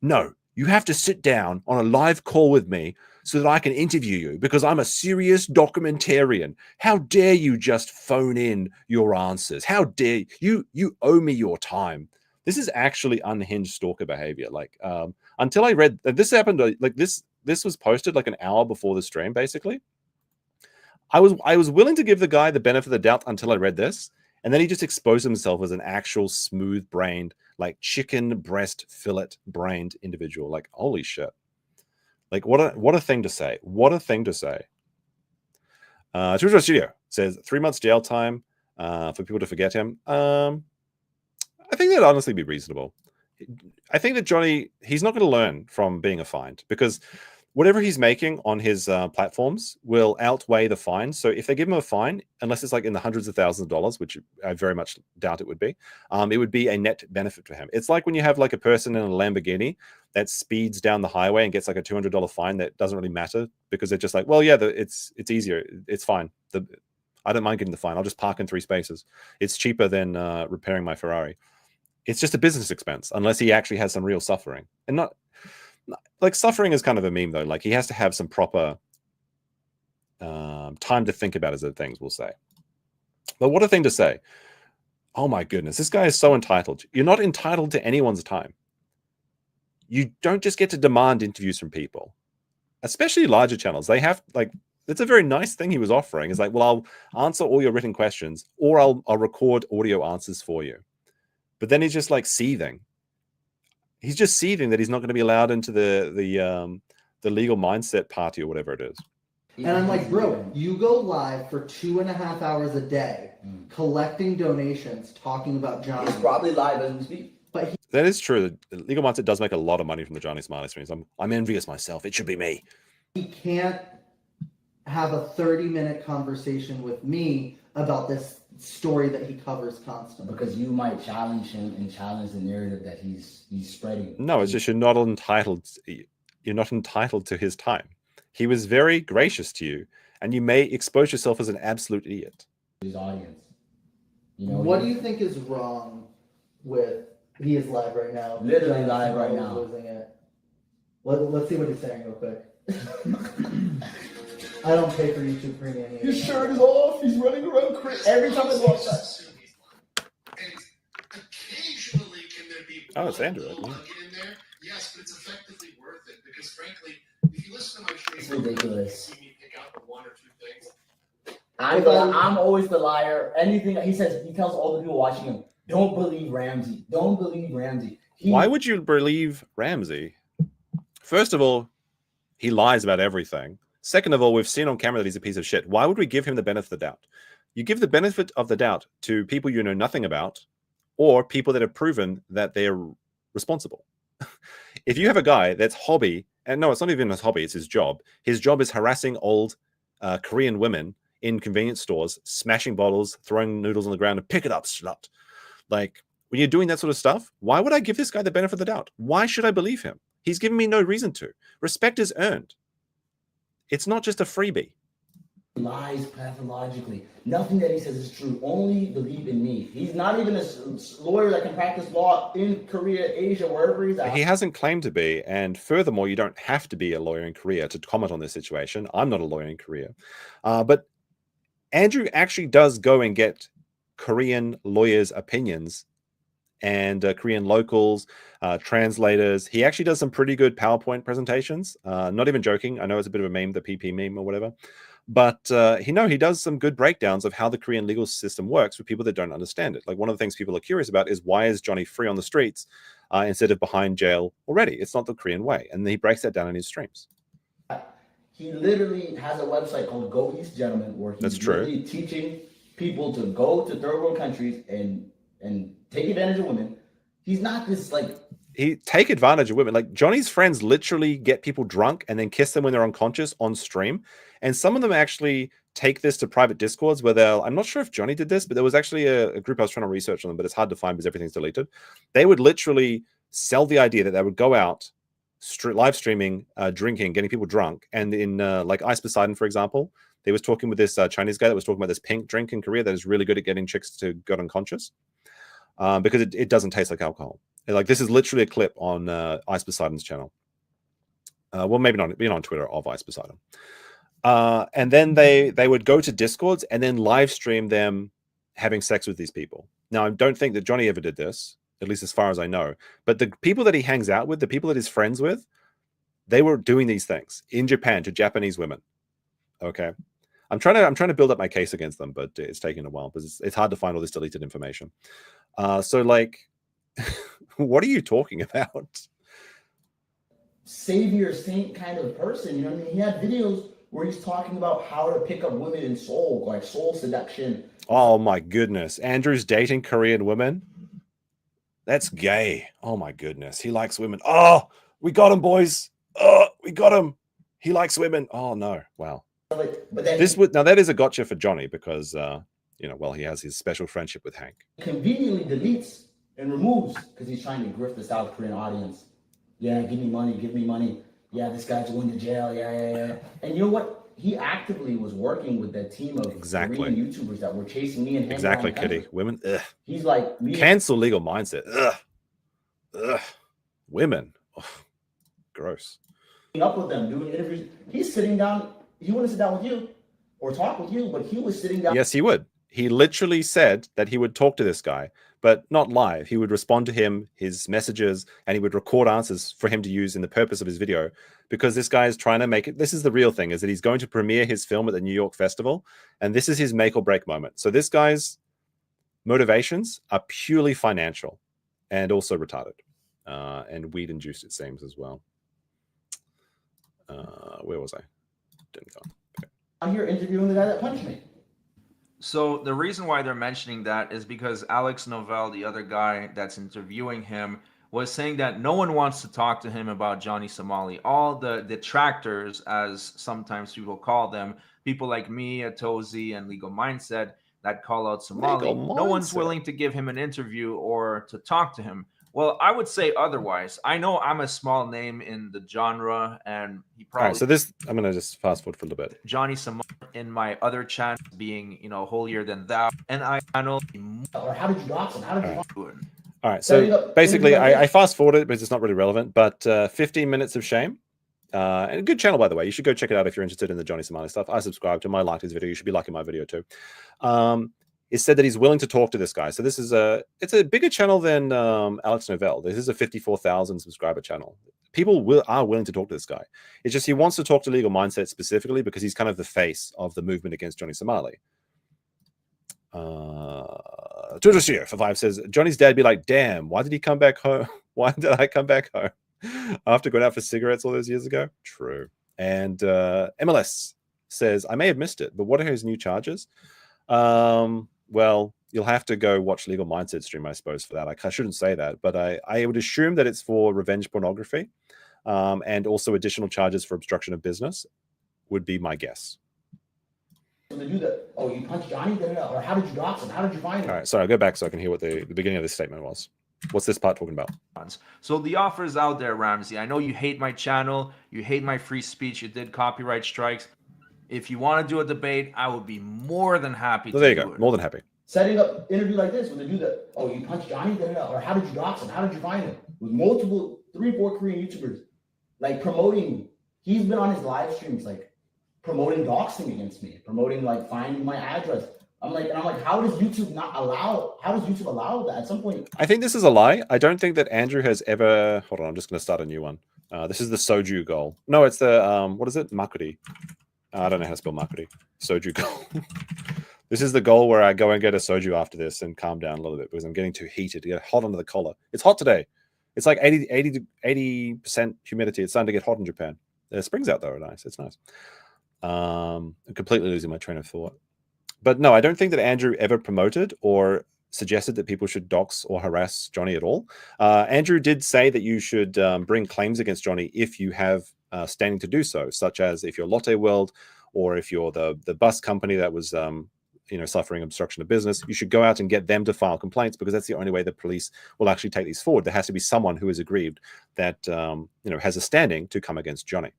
Speaker 3: No, you have to sit down on a live call with me so that I can interview you because I'm a serious documentarian. How dare you just phone in your answers? How dare you owe me your time." This is actually unhinged stalker behavior. Like, until I read this happened, like this was posted like an hour before the stream, basically. I was willing to give the guy the benefit of the doubt until I read this. And then he just exposed himself as an actual smooth-brained, like chicken breast fillet-brained individual. Like, holy shit. Like, what a thing to say. What a thing to say. Tutor Studio says 3 months jail time for people to forget him. I think that'd honestly be reasonable. I think that Johnny, he's not going to learn from being a find, because whatever he's making on his platforms will outweigh the fine. So if they give him a fine, unless it's like in the hundreds of thousands of dollars, which I very much doubt it would be a net benefit for him. It's like when you have like a person in a Lamborghini that speeds down the highway and gets like a $200 fine that doesn't really matter, because they're just like, well, yeah, it's easier. It's fine. I don't mind getting the fine. I'll just park in 3 spaces. It's cheaper than repairing my Ferrari. It's just a business expense, unless he actually has some real suffering. And not like, suffering is kind of a meme though. Like, he has to have some proper time to think about his other things, we'll say. But what a thing to say. Oh my goodness, this guy is so entitled. You're not entitled to anyone's time. You don't just get to demand interviews from people, especially larger channels. They have, like, it's a very nice thing he was offering. It's like, well, I'll answer all your written questions, or I'll record audio answers for you. But then he's just like seething. He's just seething that he's not going to be allowed into the Legal Mindset party or whatever it is.
Speaker 7: And I'm like, bro, you go live for 2.5 hours a day, collecting donations, talking about Johnny.
Speaker 5: He's probably live as we speak.
Speaker 7: But
Speaker 3: that is true. Legal Mindset does make a lot of money from the Johnny Somali streams. I'm envious myself. It should be me.
Speaker 7: he can't have a 30-minute conversation with me about this story that he covers constantly.
Speaker 5: Because you might challenge him and challenge the narrative that he's spreading.
Speaker 3: No, it's just you're not entitled to his time. He was very gracious to you, and you may expose yourself as an absolute idiot.
Speaker 5: His audience. You know,
Speaker 7: what do you think is wrong with, he is live right now.
Speaker 5: Literally live right now.
Speaker 7: Losing it. Let's see what he's saying real quick. I don't pay for YouTube Premium.
Speaker 9: His shirt is off. He's running around crazy. Every time I watch that.
Speaker 11: Occasionally, can there be
Speaker 3: oh, it's Andrew.
Speaker 11: in there? Yes, but it's effectively worth it because, frankly, if you listen to my stream,
Speaker 5: it's ridiculous.
Speaker 11: You see me pick out the one or two things.
Speaker 5: I'm always the liar. Anything that he says, he tells all the people watching him, Don't believe Ramsey. Don't believe Ramsey.
Speaker 3: Why would you believe Ramsey? First of all, he lies about everything. Second of all, we've seen on camera that he's a piece of shit. Why would we give him the benefit of the doubt? You give the benefit of the doubt to people you know nothing about, or people that have proven that they're responsible. If you have a guy that's hobby, and no, it's not even his hobby, it's his job. His job is harassing old Korean women in convenience stores, smashing bottles, throwing noodles on the ground, and pick it up, slut. Like, when you're doing that sort of stuff, why would I give this guy the benefit of the doubt? Why should I believe him? He's given me no reason to. Respect is earned. It's not just a freebie.
Speaker 5: Lies pathologically. Nothing that he says is true. Only believe in me. He's not even a lawyer that can practice law in Korea, Asia, wherever he's at.
Speaker 3: He hasn't claimed to be. And furthermore, you don't have to be a lawyer in Korea to comment on this situation. I'm not a lawyer in Korea. But Andrew actually does go and get Korean lawyers' opinions and Korean locals, translators. He actually does some pretty good PowerPoint presentations. Not even joking. I know it's a bit of a meme, the PP meme or whatever. But he does some good breakdowns of how the Korean legal system works for people that don't understand it. Like, one of the things people are curious about is, why is Johnny free on the streets instead of behind jail already? It's not the Korean way. And he breaks that down in his streams.
Speaker 5: He literally has a website called Go East Gentlemen, where he's really teaching people to go to third world countries and take advantage of women. He's not this
Speaker 3: he take advantage of women. Like, Johnny's friends literally get people drunk and then kiss them when they're unconscious on stream. And some of them actually take this to private discords where I'm not sure if Johnny did this, but there was actually a group I was trying to research on them, but it's hard to find because everything's deleted. They would literally sell the idea that they would go out live streaming, drinking, getting people drunk. And in like Ice Poseidon, for example, they was talking with this Chinese guy that was talking about this pink drink in Korea that is really good at getting chicks to go unconscious because it doesn't taste like alcohol. Like, this is literally a clip on Ice Poseidon's channel. Well, maybe not on Twitter of Ice Poseidon. And then they would go to discords and then live stream them having sex with these people. Now, I don't think that Johnny ever did this, at least as far as I know. But the people that he hangs out with, the people that he's friends with, they were doing these things in Japan to Japanese women. Okay. I'm trying to build up my case against them, but it's taking a while because it's hard to find all this deleted information. So, like, what are you talking about?
Speaker 5: Savior, saint kind of person. You know what I mean? He had videos where he's talking about how to pick up women in Seoul, like soul seduction.
Speaker 3: Oh my goodness. Andrew's dating Korean women? That's gay. Oh my goodness. He likes women. Oh, we got him, boys. Oh, we got him. He likes women. Oh no. Wow.
Speaker 5: But then
Speaker 3: now that is a gotcha for Johnny because he has his special friendship with Hank.
Speaker 5: Conveniently deletes and removes because he's trying to grift the South Korean audience. Yeah, give me money. Yeah, this guy's going to jail. Yeah. And you know what? He actively was working with that team of Korean YouTubers that were chasing me and him.
Speaker 3: Exactly, Kitty. Women. Ugh.
Speaker 5: He's like,
Speaker 3: cancel legal mindset. Ugh. Women. Ugh. Gross.
Speaker 5: Up with them, doing interviews. He's sitting down. He wouldn't sit down with you or talk with you, but he was sitting down.
Speaker 3: Yes, he would. He literally said that he would talk to this guy, but not live. He would respond to him, his messages, and he would record answers for him to use in the purpose of his video, because this guy is trying to make it. This is the real thing, is that he's going to premiere his film at the New York Festival, and this is his make or break moment. So this guy's motivations are purely financial and also retarded and weed induced, it seems, as well. Where was I? Didn't go. Okay.
Speaker 5: I'm here interviewing the guy that punched me.
Speaker 6: So the reason why they're mentioning that is because Alex Novell, the other guy that's interviewing him, was saying that no one wants to talk to him about Johnny Somali. All the detractors, as sometimes people call them, people like me, Atozi, and Legal Mindset that call out Somali, no one's willing to give him an interview or to talk to him. Well, I would say otherwise. I know I'm a small name in the genre, and he probably...
Speaker 3: All right, so this, I'm going to just fast forward for a little bit.
Speaker 6: Johnny Somali in my other channel being, holier than thou. And I know...
Speaker 5: Or how did you dox him? How did you...
Speaker 3: All right, so basically, I fast forwarded because it's not really relevant, but 15 minutes of shame. And a good channel, by the way. You should go check it out if you're interested in the Johnny Somali stuff. I subscribe to him. I liked his video. You should be liking my video too. It said that he's willing to talk to this guy. So this is it's a bigger channel than Alex Novell. This is a 54,000 subscriber channel. People are willing to talk to this guy. It's just he wants to talk to Legal Mindset specifically because he's kind of the face of the movement against Johnny Somali. Tudor for 5 says, Johnny's dad be like, damn, why did he come back home? Why did I come back home after going out for cigarettes all those years ago? True. And MLS says, I may have missed it, but what are his new charges? Well, you'll have to go watch Legal Mindset stream, I suppose, for that. I shouldn't say that, but I would assume that it's for revenge pornography, and also additional charges for obstruction of business would be my guess.
Speaker 5: To do that. Oh, you punched Johnny? Or how did you dox him? How did you find him?
Speaker 3: All right, sorry, I'll go back so I can hear what the beginning of this statement was. What's this part talking about?
Speaker 6: So the offer is out there, Ramsey. I know you hate my channel. You hate my free speech. You did copyright strikes. If you want to do a debate, I would be more than happy to
Speaker 3: there you
Speaker 6: do
Speaker 3: go.
Speaker 6: it.
Speaker 3: More than happy.
Speaker 5: Setting up interview like this, when they do that, oh, you punched Johnny? Or how did you dox him? How did you find him? With multiple, 3-4 Korean YouTubers, like promoting. He's been on his live streams, like promoting doxing against me, promoting like finding my address. I'm like, how does YouTube allow that at some point?
Speaker 3: I think this is a lie. I don't think that Andrew has ever. Hold on, I'm just going to start a new one. This is the soju goal. No, it's the what is it? Makuri. I don't know how to spell makuri. Soju goal. This is the goal where I go and get a soju after this and calm down a little bit because I'm getting too heated to get hot under the collar. It's hot today. It's like 80% humidity. It's starting to get hot in Japan. The spring's out though. Nice. It's nice. I'm completely losing my train of thought. But no, I don't think that Andrew ever promoted or suggested that people should dox or harass Johnny at all. Andrew did say that you should bring claims against Johnny if you have standing to do so, such as if you're Lotte World or if you're the bus company that was suffering obstruction of business. You should go out and get them to file complaints because that's the only way the police will actually take these forward. There has to be someone who is aggrieved that has a standing to come against Johnny.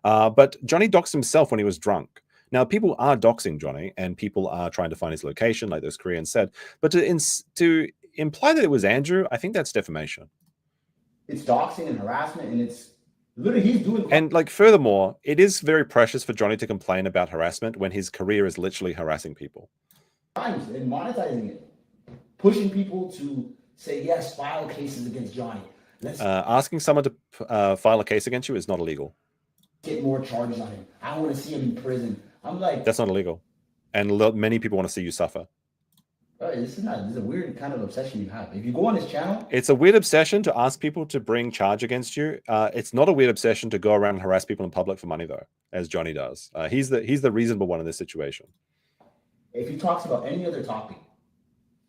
Speaker 3: But Johnny doxed himself when he was drunk. Now, people are doxing Johnny, and people are trying to find his location, like those Koreans said. But to imply that it was Andrew, I think that's defamation.
Speaker 5: It's doxing and harassment, and it's literally he's doing.
Speaker 3: And like furthermore, it is very precious for Johnny to complain about harassment when his career is literally harassing people.
Speaker 5: Crimes and monetizing it, pushing people to say yes, file cases against Johnny.
Speaker 3: Asking someone to file a case against you is not illegal.
Speaker 5: Get more charges on him. I want to see him in prison. I'm like,
Speaker 3: that's not illegal, and many people want to see you suffer.
Speaker 5: This is a weird kind of obsession you have. If you go on his channel,
Speaker 3: it's a weird obsession to ask people to bring charge against you. It's not a weird obsession to go around and harass people in public for money, though, as Johnny does. He's the reasonable one in this situation.
Speaker 5: If he talks about any other topic,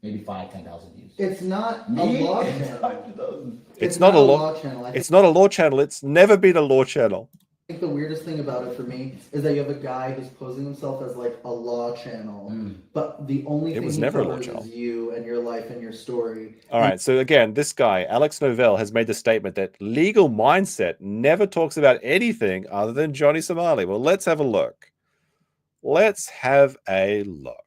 Speaker 5: maybe 5,000-10,000 views.
Speaker 7: It's not a law channel.
Speaker 3: It's not a law channel. It's not a law channel. It's never been a law channel.
Speaker 7: I think the weirdest thing about it for me is that you have a guy who's posing himself as like a law channel, but the only thing he covers is you and your life and your story.
Speaker 3: All right, so again, this guy, Alex Novell, has made the statement that Legal Mindset never talks about anything other than Johnny Somali. Well, let's have a look. Let's have a look.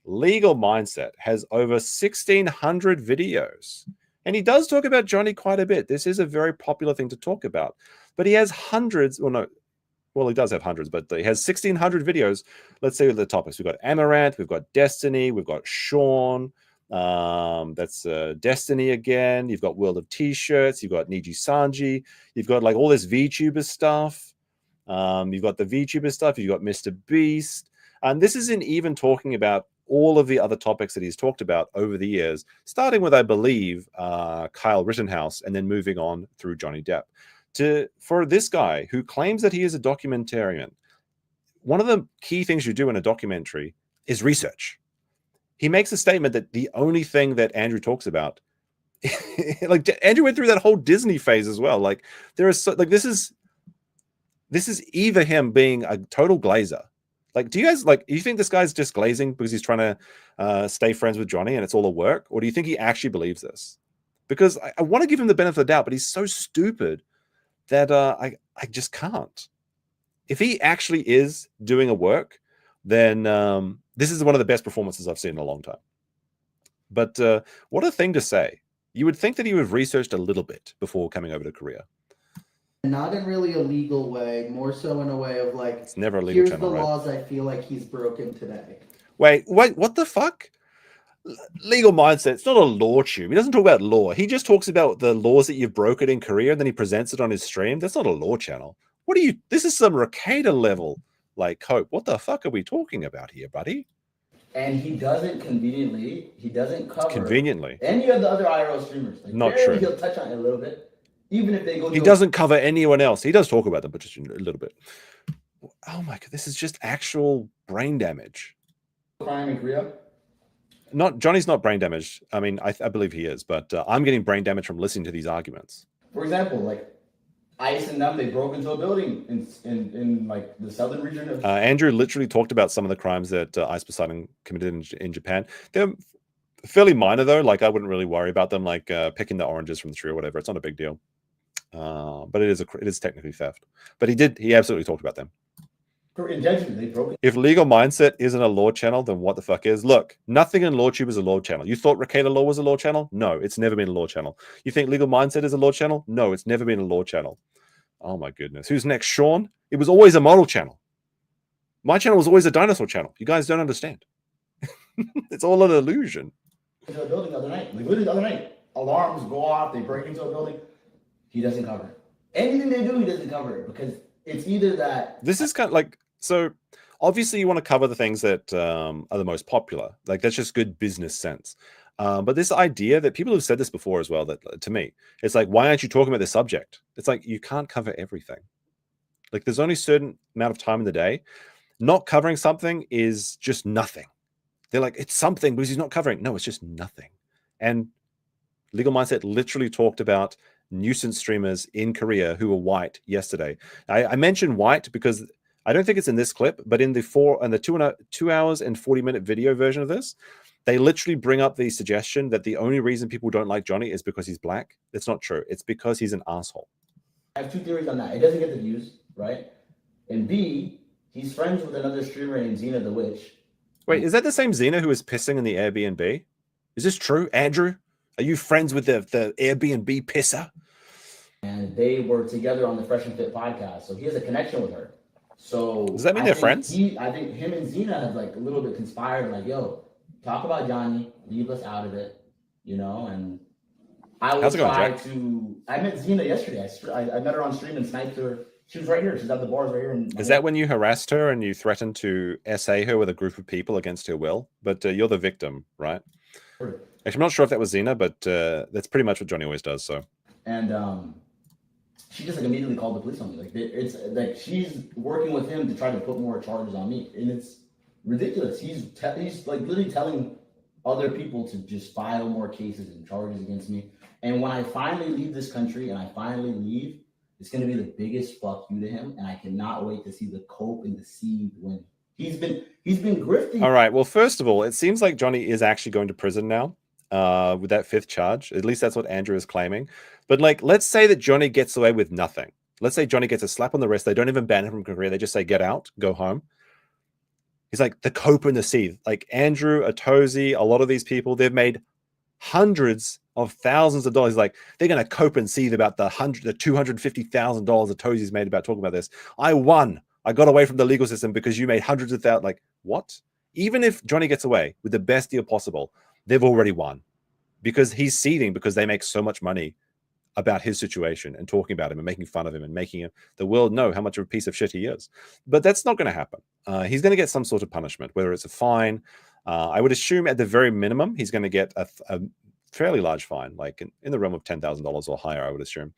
Speaker 3: Legal Mindset has over 1,600 videos, and he does talk about Johnny quite a bit. This is a very popular thing to talk about. But he has hundreds, he does have hundreds, but he has 1,600 videos. Let's say the topics. We've got Amaranth, we've got Destiny, we've got Sean. That's Destiny again. You've got World of T-shirts. You've got Niji Sanji. You've got like all this VTuber stuff. You've got the VTuber stuff. You've got Mr. Beast. And this isn't even talking about all of the other topics that he's talked about over the years, starting with, I believe, Kyle Rittenhouse, and then moving on through Johnny Depp. For this guy who claims that he is a documentarian, one of the key things you do in a documentary is research. He makes a statement that the only thing that Andrew talks about, like Andrew went through that whole Disney phase as well. Like there is this is either him being a total glazer. Like, do you think this guy's just glazing because he's trying to stay friends with Johnny and it's all a work, or do you think he actually believes this? Because I want to give him the benefit of the doubt, but he's so stupid that I just can't. If he actually is doing a work, then this is one of the best performances I've seen in a long time. But what a thing to say. You would think that he would have researched a little bit before coming over to Korea.
Speaker 7: Not in really a legal way, more so in a way of like,
Speaker 3: it's never a legal
Speaker 7: here's
Speaker 3: channel,
Speaker 7: the
Speaker 3: right?
Speaker 7: laws I feel like he's broken today.
Speaker 3: Wait, what the fuck? Legal Mindset, it's not a law tube. He doesn't talk about law. He just talks about the laws that you've broken in Korea, and then he presents it on his stream. That's not a law channel. This is some Ricada level, like, Cope. What the fuck are we talking about here, buddy?
Speaker 5: And he doesn't cover
Speaker 3: Conveniently.
Speaker 5: any of the other IRL streamers. Like,
Speaker 3: Not
Speaker 5: barely,
Speaker 3: true.
Speaker 5: He'll touch on it a little bit, even if they go.
Speaker 3: He doesn't cover anyone else. He does talk about them, but just a little bit. Oh my god, this is just actual brain damage.
Speaker 5: Crime in Korea.
Speaker 3: Johnny's not brain damaged. I mean, I believe he is, but I'm getting brain damage from listening to these arguments.
Speaker 5: For example, like ICE and them, they broke into a building in like the southern region of.
Speaker 3: Andrew literally talked about some of the crimes that ICE Poseidon committed in Japan. They're fairly minor though. Like I wouldn't really worry about them, like picking the oranges from the tree or whatever. It's not a big deal. But it is technically theft. But he absolutely talked about them.
Speaker 5: Intentionally, they broke.
Speaker 3: If legal mindset isn't a law channel, then what the fuck is? Look, nothing in LawTube is a law channel. You thought Ricada Law was a law channel? No, it's never been a law channel. You think legal mindset is a law channel? No, it's never been a law channel. Oh my goodness. Who's next? Sean? It was always a model channel. My channel was always a dinosaur channel. You guys don't understand. It's all an illusion.
Speaker 5: Into a building the other night. Like literally the other night. Alarms go off, they break into a building. He doesn't cover it. Anything they do, he doesn't cover it because it's either that.
Speaker 3: This is kind of like, so obviously you want to cover the things that are the most popular. Like that's just good business sense. But this idea that people have said this before as well, that to me, it's like, why aren't you talking about this subject? It's like, you can't cover everything. Like there's only a certain amount of time in the day. Not covering something is just nothing. They're like, it's something because he's not covering. No, it's just nothing. And Legal Mindset literally talked about nuisance streamers in Korea who were white yesterday. I mentioned white because I don't think it's in this clip, but in the 2 hours and 40-minute video version of this, they literally bring up the suggestion that the only reason people don't like Johnny is because he's black. It's not true. It's because he's an asshole.
Speaker 5: I have two theories on that. It doesn't get the views, right? And B, he's friends with another streamer named Xena the Witch.
Speaker 3: Wait, is that the same Xena who was pissing in the Airbnb? Is this true, Andrew? Are you friends with the Airbnb pisser?
Speaker 5: And they were together on the Fresh and Fit podcast, so he has a connection with her. So
Speaker 3: does that mean they're friends?
Speaker 5: I think him and Xena have like a little bit conspired, like, yo, talk about Johnny, leave us out of it, you know. And I will try to. I met Xena yesterday. I met her on stream and sniped her. She was right here. She's at the bars right here.
Speaker 3: Is that when you harassed her and you threatened to SA her with a group of people against her will? But you're the victim, right?
Speaker 5: Sure.
Speaker 3: Actually, I'm not sure if that was Xena, but that's pretty much what Johnny always does. So.
Speaker 5: And she just like immediately called the police on me. Like it's like she's working with him to try to put more charges on me, and it's ridiculous. He's like literally telling other people to just file more cases and charges against me. And when I finally leave this country and I finally leave, it's going to be the biggest fuck you to him. And I cannot wait to see the COPE and the SEETHES win. He's been grifting.
Speaker 3: All right. Well, first of all, it seems like Johnny is actually going to prison now with that 5th charge. At least that's what Andrew is claiming. But like, let's say that Johnny gets away with nothing. Let's say Johnny gets a slap on the wrist. They don't even ban him from Korea. They just say, get out, go home. He's like the COPE and the SEETHES. Like Andrew, Atozi, a lot of these people, they've made hundreds of thousands of dollars. Like they're going to COPE and SEETHES about the $250,000 Atozi's made about talking about this. I won. I got away from the legal system because you made hundreds of thousands. Like what? Even if Johnny gets away with the best deal possible, they've already won because he's seething because they make so much money about his situation and talking about him and making fun of him and making the world know how much of a piece of shit he is. But that's not going to happen. He's going to get some sort of punishment, whether it's a fine. I would assume at the very minimum, he's going to get a fairly large fine, like in the realm of $10,000 or higher, I would assume,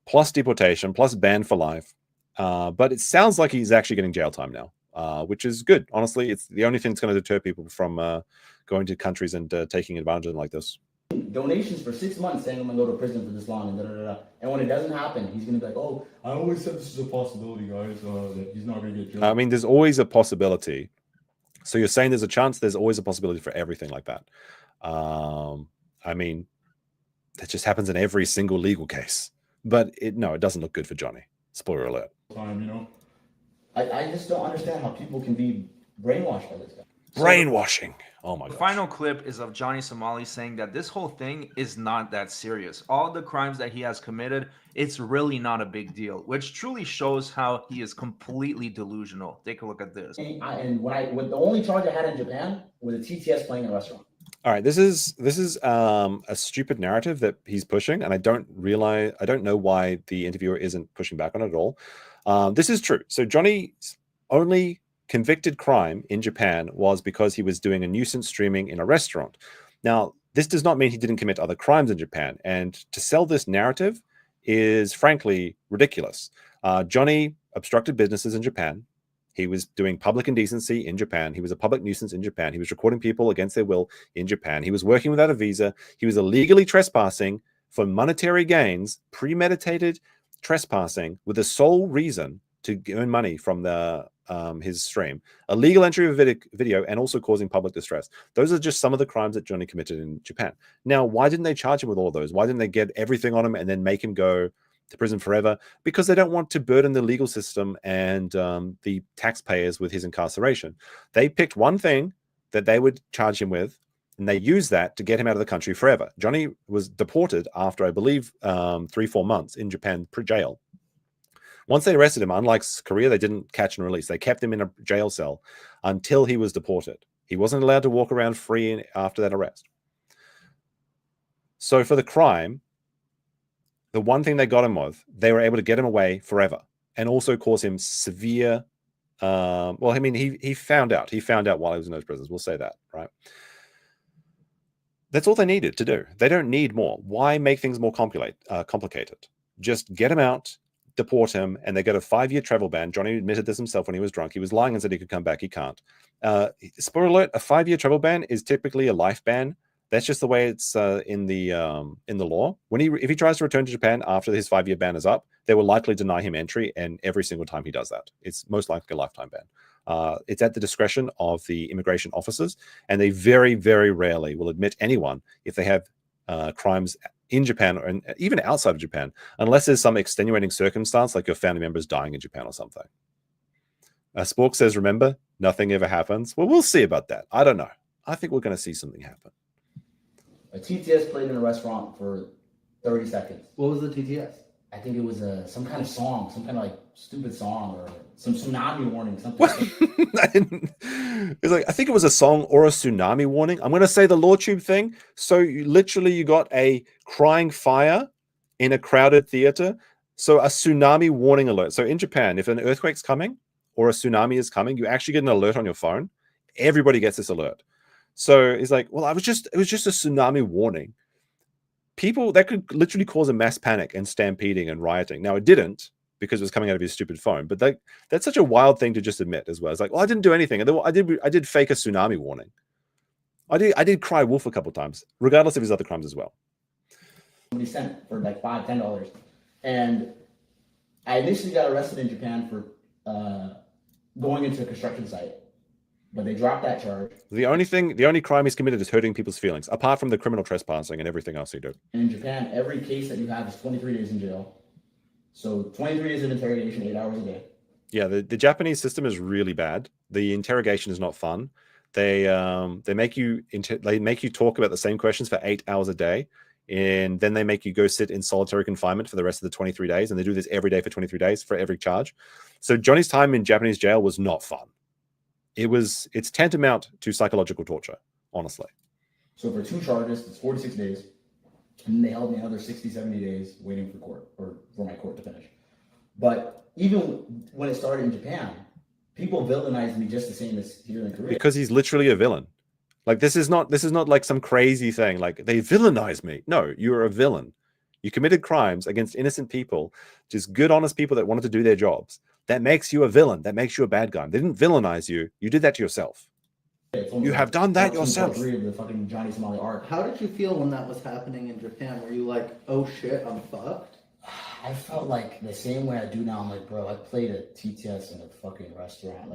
Speaker 3: plus deportation, plus ban for life. But it sounds like he's actually getting jail time now, which is good. Honestly, it's the only thing that's going to deter people from going to countries and taking advantage of them like this.
Speaker 5: Donations for 6 months saying I'm going to go to prison for this long and da-da-da-da. And when it doesn't happen, he's going to be like, oh, I always said this is a possibility, guys, that he's not going to get jailed.
Speaker 3: I mean, there's always a possibility. So you're saying there's a chance, there's always a possibility for everything like that. I mean, that just happens in every single legal case. But it doesn't look good for Johnny. Spoiler alert.
Speaker 5: Time, you know? I just don't understand how people can be brainwashed by this guy.
Speaker 3: Brainwashing. Oh my god.
Speaker 6: The final clip is of Johnny Somali saying that this whole thing is not that serious. All the crimes that he has committed, it's really not a big deal, which truly shows how he is completely delusional. Take a look at this.
Speaker 5: And when the only charge I had in Japan was a TTS playing in a restaurant.
Speaker 3: All right, this is a stupid narrative that he's pushing, and I don't know why the interviewer isn't pushing back on it at all. This is true. So Johnny's only convicted crime in Japan was because he was doing a nuisance streaming in a restaurant. Now, this does not mean he didn't commit other crimes in Japan. And to sell this narrative is frankly ridiculous. Johnny obstructed businesses in Japan. He was doing public indecency in Japan. He was a public nuisance in Japan. He was recording people against their will in Japan. He was working without a visa. He was illegally trespassing for monetary gains, premeditated trespassing with the sole reason to earn money from his stream, illegal entry of video, and also causing public distress. Those are just some of the crimes that Johnny committed in Japan. Now, why didn't they charge him with all of those? Why didn't they get everything on him and then make him go to prison forever? Because they don't want to burden the legal system and the taxpayers with his incarceration. They picked one thing that they would charge him with, and they used that to get him out of the country forever. Johnny was deported after, I believe, 3-4 months in Japan jail. Once they arrested him, unlike Korea, they didn't catch and release. They kept him in a jail cell until he was deported. He wasn't allowed to walk around free after that arrest. So for the crime, the one thing they got him with, they were able to get him away forever and also cause him severe. Well, I mean, he found out. He found out while he was in those prisons. We'll say that, right? That's all they needed to do. They don't need more. Why make things more complicated? Just get him out, deport him, and they get a 5-year travel ban. Johnny admitted this himself when he was drunk. He was lying and said he could come back. He can't. Spoiler alert, a 5-year travel ban is typically a life ban. That's just the way it's in the law. If he tries to return to Japan after his 5-year ban is up, they will likely deny him entry, and every single time he does that, it's most likely a lifetime ban. It's at the discretion of the immigration officers, and they very, very rarely will admit anyone if they have crimes in Japan or even outside of Japan, unless there's some extenuating circumstance like your family members dying in Japan or something. Spork says, remember, nothing ever happens. Well, we'll see about that. I don't know. I think we're going to see something happen.
Speaker 5: A TTS played in a restaurant for 30 seconds.
Speaker 7: What was the TTS?
Speaker 5: I think it was some kind of song, some kind of like stupid song or some tsunami warning, something.
Speaker 3: It's like, I think it was a song or a tsunami warning. I'm going to say the LawTube thing. So you got a crying fire in a crowded theater. So a tsunami warning alert. So in Japan, if an earthquake's coming or a tsunami is coming, you actually get an alert on your phone. Everybody gets this alert. So it's like, well, it was just a tsunami warning. People, that could literally cause a mass panic and stampeding and rioting. Now, it didn't because it was coming out of his stupid phone, but that's such a wild thing to just admit as well. It's like, well, I didn't do anything. And then I did fake a tsunami warning. I did cry wolf a couple of times, regardless of his other crimes as well.
Speaker 5: Somebody sent for like $5, $10. And I initially got arrested in Japan for going into a construction site. But they dropped that charge. The
Speaker 3: only crime he's committed is hurting people's feelings, apart from the criminal trespassing and everything else he did.
Speaker 5: In Japan, every case that you have is 23 days in jail. So 23 days of interrogation, 8 hours a day.
Speaker 3: Yeah, the Japanese system is really bad. The interrogation is not fun. They make you talk about the same questions for 8 hours a day, and then they make you go sit in solitary confinement for the rest of the 23 days, and they do this every day for 23 days for every charge. So Johnny's time in Japanese jail was not fun. It's tantamount to psychological torture, honestly.
Speaker 5: So for 2 charges, it's 46 days. And they held me another 60, 70 days waiting for court, or for my court to finish. But even when it started in Japan, people villainized me just the same as here in Korea.
Speaker 3: Because he's literally a villain. Like, this is not like some crazy thing. Like, they villainized me. No, you're a villain. You committed crimes against innocent people, just good, honest people that wanted to do their jobs. That makes you a villain. That makes you a bad guy. They didn't villainize you. You did that to yourself. You have done that yourself.
Speaker 5: The fucking Johnny Somali arc.
Speaker 7: How did you feel when that was happening in Japan? Were you like, oh shit, I'm fucked?
Speaker 5: I felt like the same way I do now. I'm like, bro, I played a TTS in a fucking restaurant,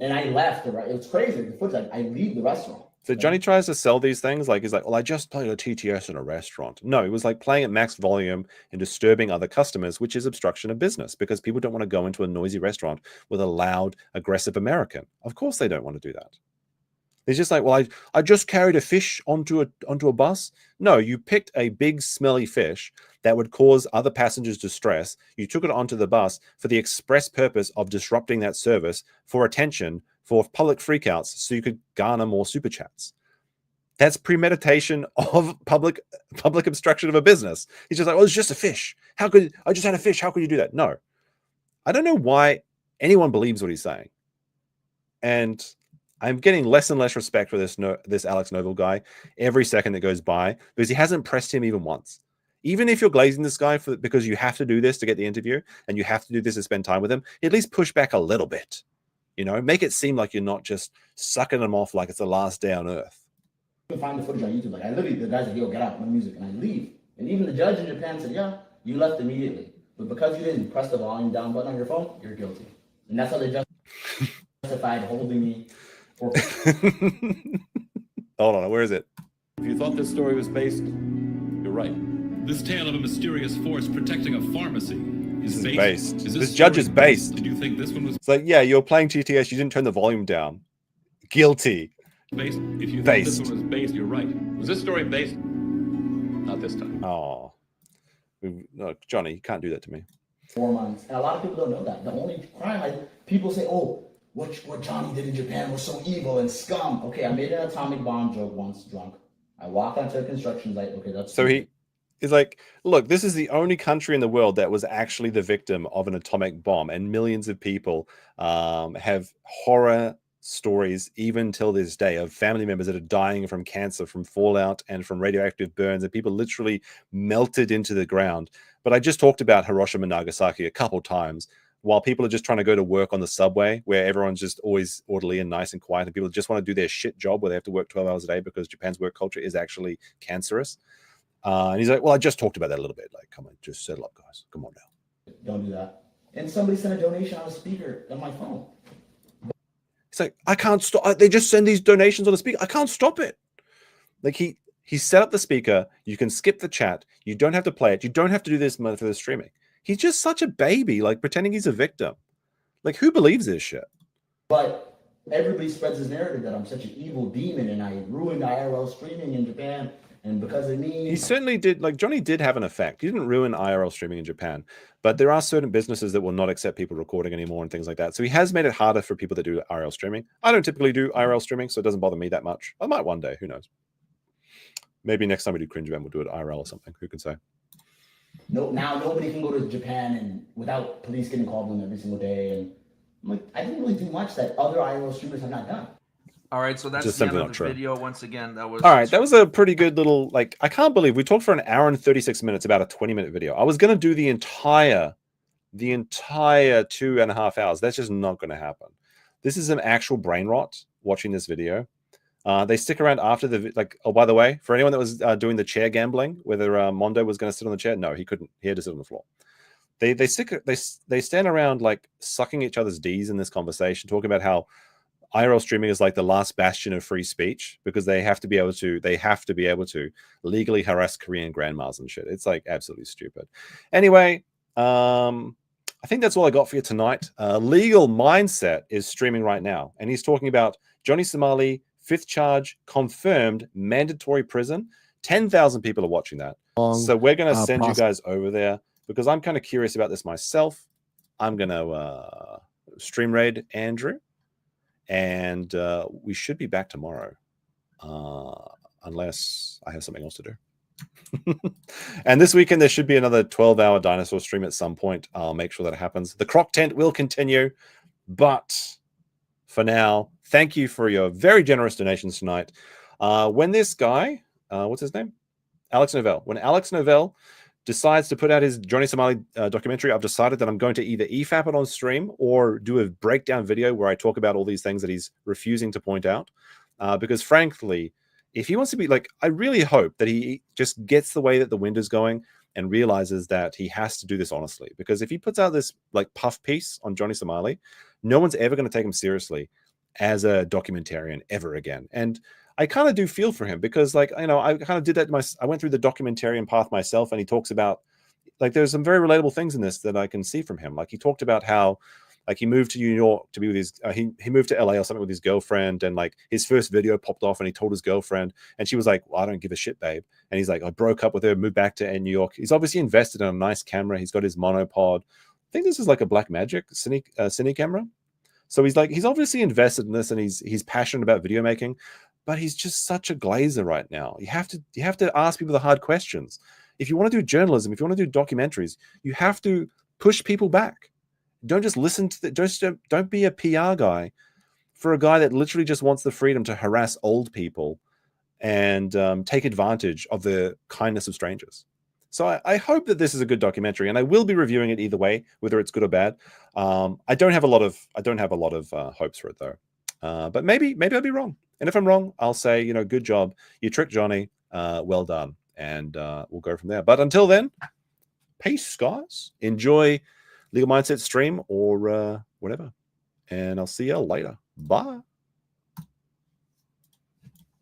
Speaker 5: and I left. It was crazy. The footage, I leave the restaurant.
Speaker 3: So Johnny tries to sell these things like he's like, well, I just played a TTS in a restaurant. No, it was like playing at max volume and disturbing other customers, which is obstruction of business because people don't want to go into a noisy restaurant with a loud, aggressive American. Of course they don't want to do that. It's just like, well, I just carried a fish onto a bus. No, you picked a big smelly fish that would cause other passengers distress. You took it onto the bus for the express purpose of disrupting that service for attention, for public freakouts, so you could garner more super chats. That's premeditation of public obstruction of a business. He's just like, well, it's just a fish. I just had a fish. How could you do that? No. I don't know why anyone believes what he's saying. And I'm getting less and less respect for this Alex Novell guy every second that goes by, because he hasn't pressed him even once. Even if you're glazing this guy because you have to do this to get the interview and you have to do this to spend time with him, at least push back a little bit. You know, make it seem like you're not just sucking them off like it's the last day on earth.
Speaker 5: You can find the footage on YouTube. Like, I literally, the guy's like, yo, get out, no music, and I leave. And even the judge in Japan said, yeah, you left immediately. But because you didn't press the volume down button on your phone, you're guilty. And that's how they justified holding me for...
Speaker 3: Hold on, where is it?
Speaker 8: If you thought this story was based, you're right. This tale of a mysterious force protecting a pharmacy is based.
Speaker 3: This judge is based.
Speaker 8: Did you think this one was
Speaker 3: It's like, yeah, you're playing GTS, you didn't turn the volume down. Guilty.
Speaker 8: based? If you thought this one was based, you're right. Was this story based? Not this time.
Speaker 3: Oh. No, Johnny, you can't do that to me.
Speaker 5: 4 months. And a lot of people don't know that. The only crime, people say, oh, what Johnny did in Japan was so evil and scum. Okay, I made an atomic bomb joke once drunk. I walked onto a construction site. Okay, that's...
Speaker 3: So he's like, look, this is the only country in the world that was actually the victim of an atomic bomb. And millions of people have horror stories, even till this day, of family members that are dying from cancer, from fallout, and from radioactive burns, and people literally melted into the ground. But I just talked about Hiroshima and Nagasaki a couple times, while people are just trying to go to work on the subway, where everyone's just always orderly and nice and quiet, and people just want to do their shit job where they have to work 12 hours a day because Japan's work culture is actually cancerous. And he's like, well, I just talked about that a little bit. Like, come on, just settle up, guys. Come on now.
Speaker 5: Don't do that. And somebody sent a donation on a speaker on my phone.
Speaker 3: It's like, I can't stop. They just send these donations on the speaker. I can't stop it. Like, he set up the speaker. You can skip the chat. You don't have to play it. You don't have to do this for the streaming. He's just such a baby, like pretending he's a victim. Like, who believes this shit?
Speaker 5: But everybody spreads this narrative that I'm such an evil demon and I ruined IRL streaming in Japan. And because of me...
Speaker 3: He certainly did. Like, Johnny did have an effect. He didn't ruin IRL streaming in Japan. But there are certain businesses that will not accept people recording anymore and things like that. So he has made it harder for people that do IRL streaming. I don't typically do IRL streaming, so it doesn't bother me that much. I might one day. Who knows? Maybe next time we do Cringe Event, we'll do it IRL or something. Who can say?
Speaker 5: No, now nobody can go to Japan and without police getting called on every single day. And I'm like, I didn't really do much that other IRL streamers have not done.
Speaker 6: All right, so that's
Speaker 3: Just
Speaker 6: the end
Speaker 3: simply
Speaker 6: of
Speaker 3: not
Speaker 6: the
Speaker 3: true.
Speaker 6: video. Once again, that was...
Speaker 3: All right, that was a pretty good little, like, I can't believe we talked for an hour and 36 minutes about a 20-minute video. I was going to do the entire 2.5 hours. That's just not going to happen. This is an actual brain rot watching this video. They stick around after the, like, oh, by the way, for anyone that was doing the chair gambling, whether Mondo was going to sit on the chair, no, he couldn't. He had to sit on the floor. They stand around, like, sucking each other's D's in this conversation, talking about how IRL streaming is like the last bastion of free speech because they have to be able to legally harass Korean grandmas and shit. It's like absolutely stupid. Anyway, I think that's all I got for you tonight. Legal Mindset is streaming right now, and he's talking about Johnny Somali, 5th charge, confirmed, mandatory prison. 10,000 people are watching that. So we're going to send you guys over there because I'm kind of curious about this myself. I'm going to stream raid Andrew. And we should be back tomorrow, unless I have something else to do. And this weekend, there should be another 12-hour dinosaur stream at some point. I'll make sure that happens. The Croc Tent will continue. But for now, thank you for your very generous donations tonight. When this guy, what's his name? Alex Novell. When Alex Novell decides to put out his Johnny Somali documentary, I've decided that I'm going to either EFAP it on stream or do a breakdown video where I talk about all these things that he's refusing to point out. Because frankly, if he wants to be like, I really hope that he just gets the way that the wind is going and realizes that he has to do this honestly. Because if he puts out this like puff piece on Johnny Somali, no one's ever going to take him seriously as a documentarian ever again. And I kind of do feel for him because, like, you know, I kind of did that. I went through the documentarian path myself, and he talks about, like, there's some very relatable things in this that I can see from him. Like, he talked about how, like, he moved to New York to be with his, he moved to LA or something with his girlfriend, and like his first video popped off, and he told his girlfriend, and she was like, well, I don't give a shit, babe. And he's like, I broke up with her, moved back to New York. He's obviously invested in a nice camera. He's got his monopod. I think this is like a Blackmagic cine camera. So he's like, he's obviously invested in this, and he's passionate about video making. But he's just such a glazer right now. You have to ask people the hard questions. If you want to do journalism, if you want to do documentaries, you have to push people back. Don't just listen to don't be a PR guy for a guy that literally just wants the freedom to harass old people and take advantage of the kindness of strangers. So I hope that this is a good documentary, and I will be reviewing it either way, whether it's good or bad. I don't have a lot of hopes for it though, but maybe I'll be wrong. And if I'm wrong, I'll say, you know, good job, you tricked Johnny, well done, and we'll go from there. But until then, peace, guys. Enjoy Legal Mindset stream or whatever, and I'll see you later. Bye.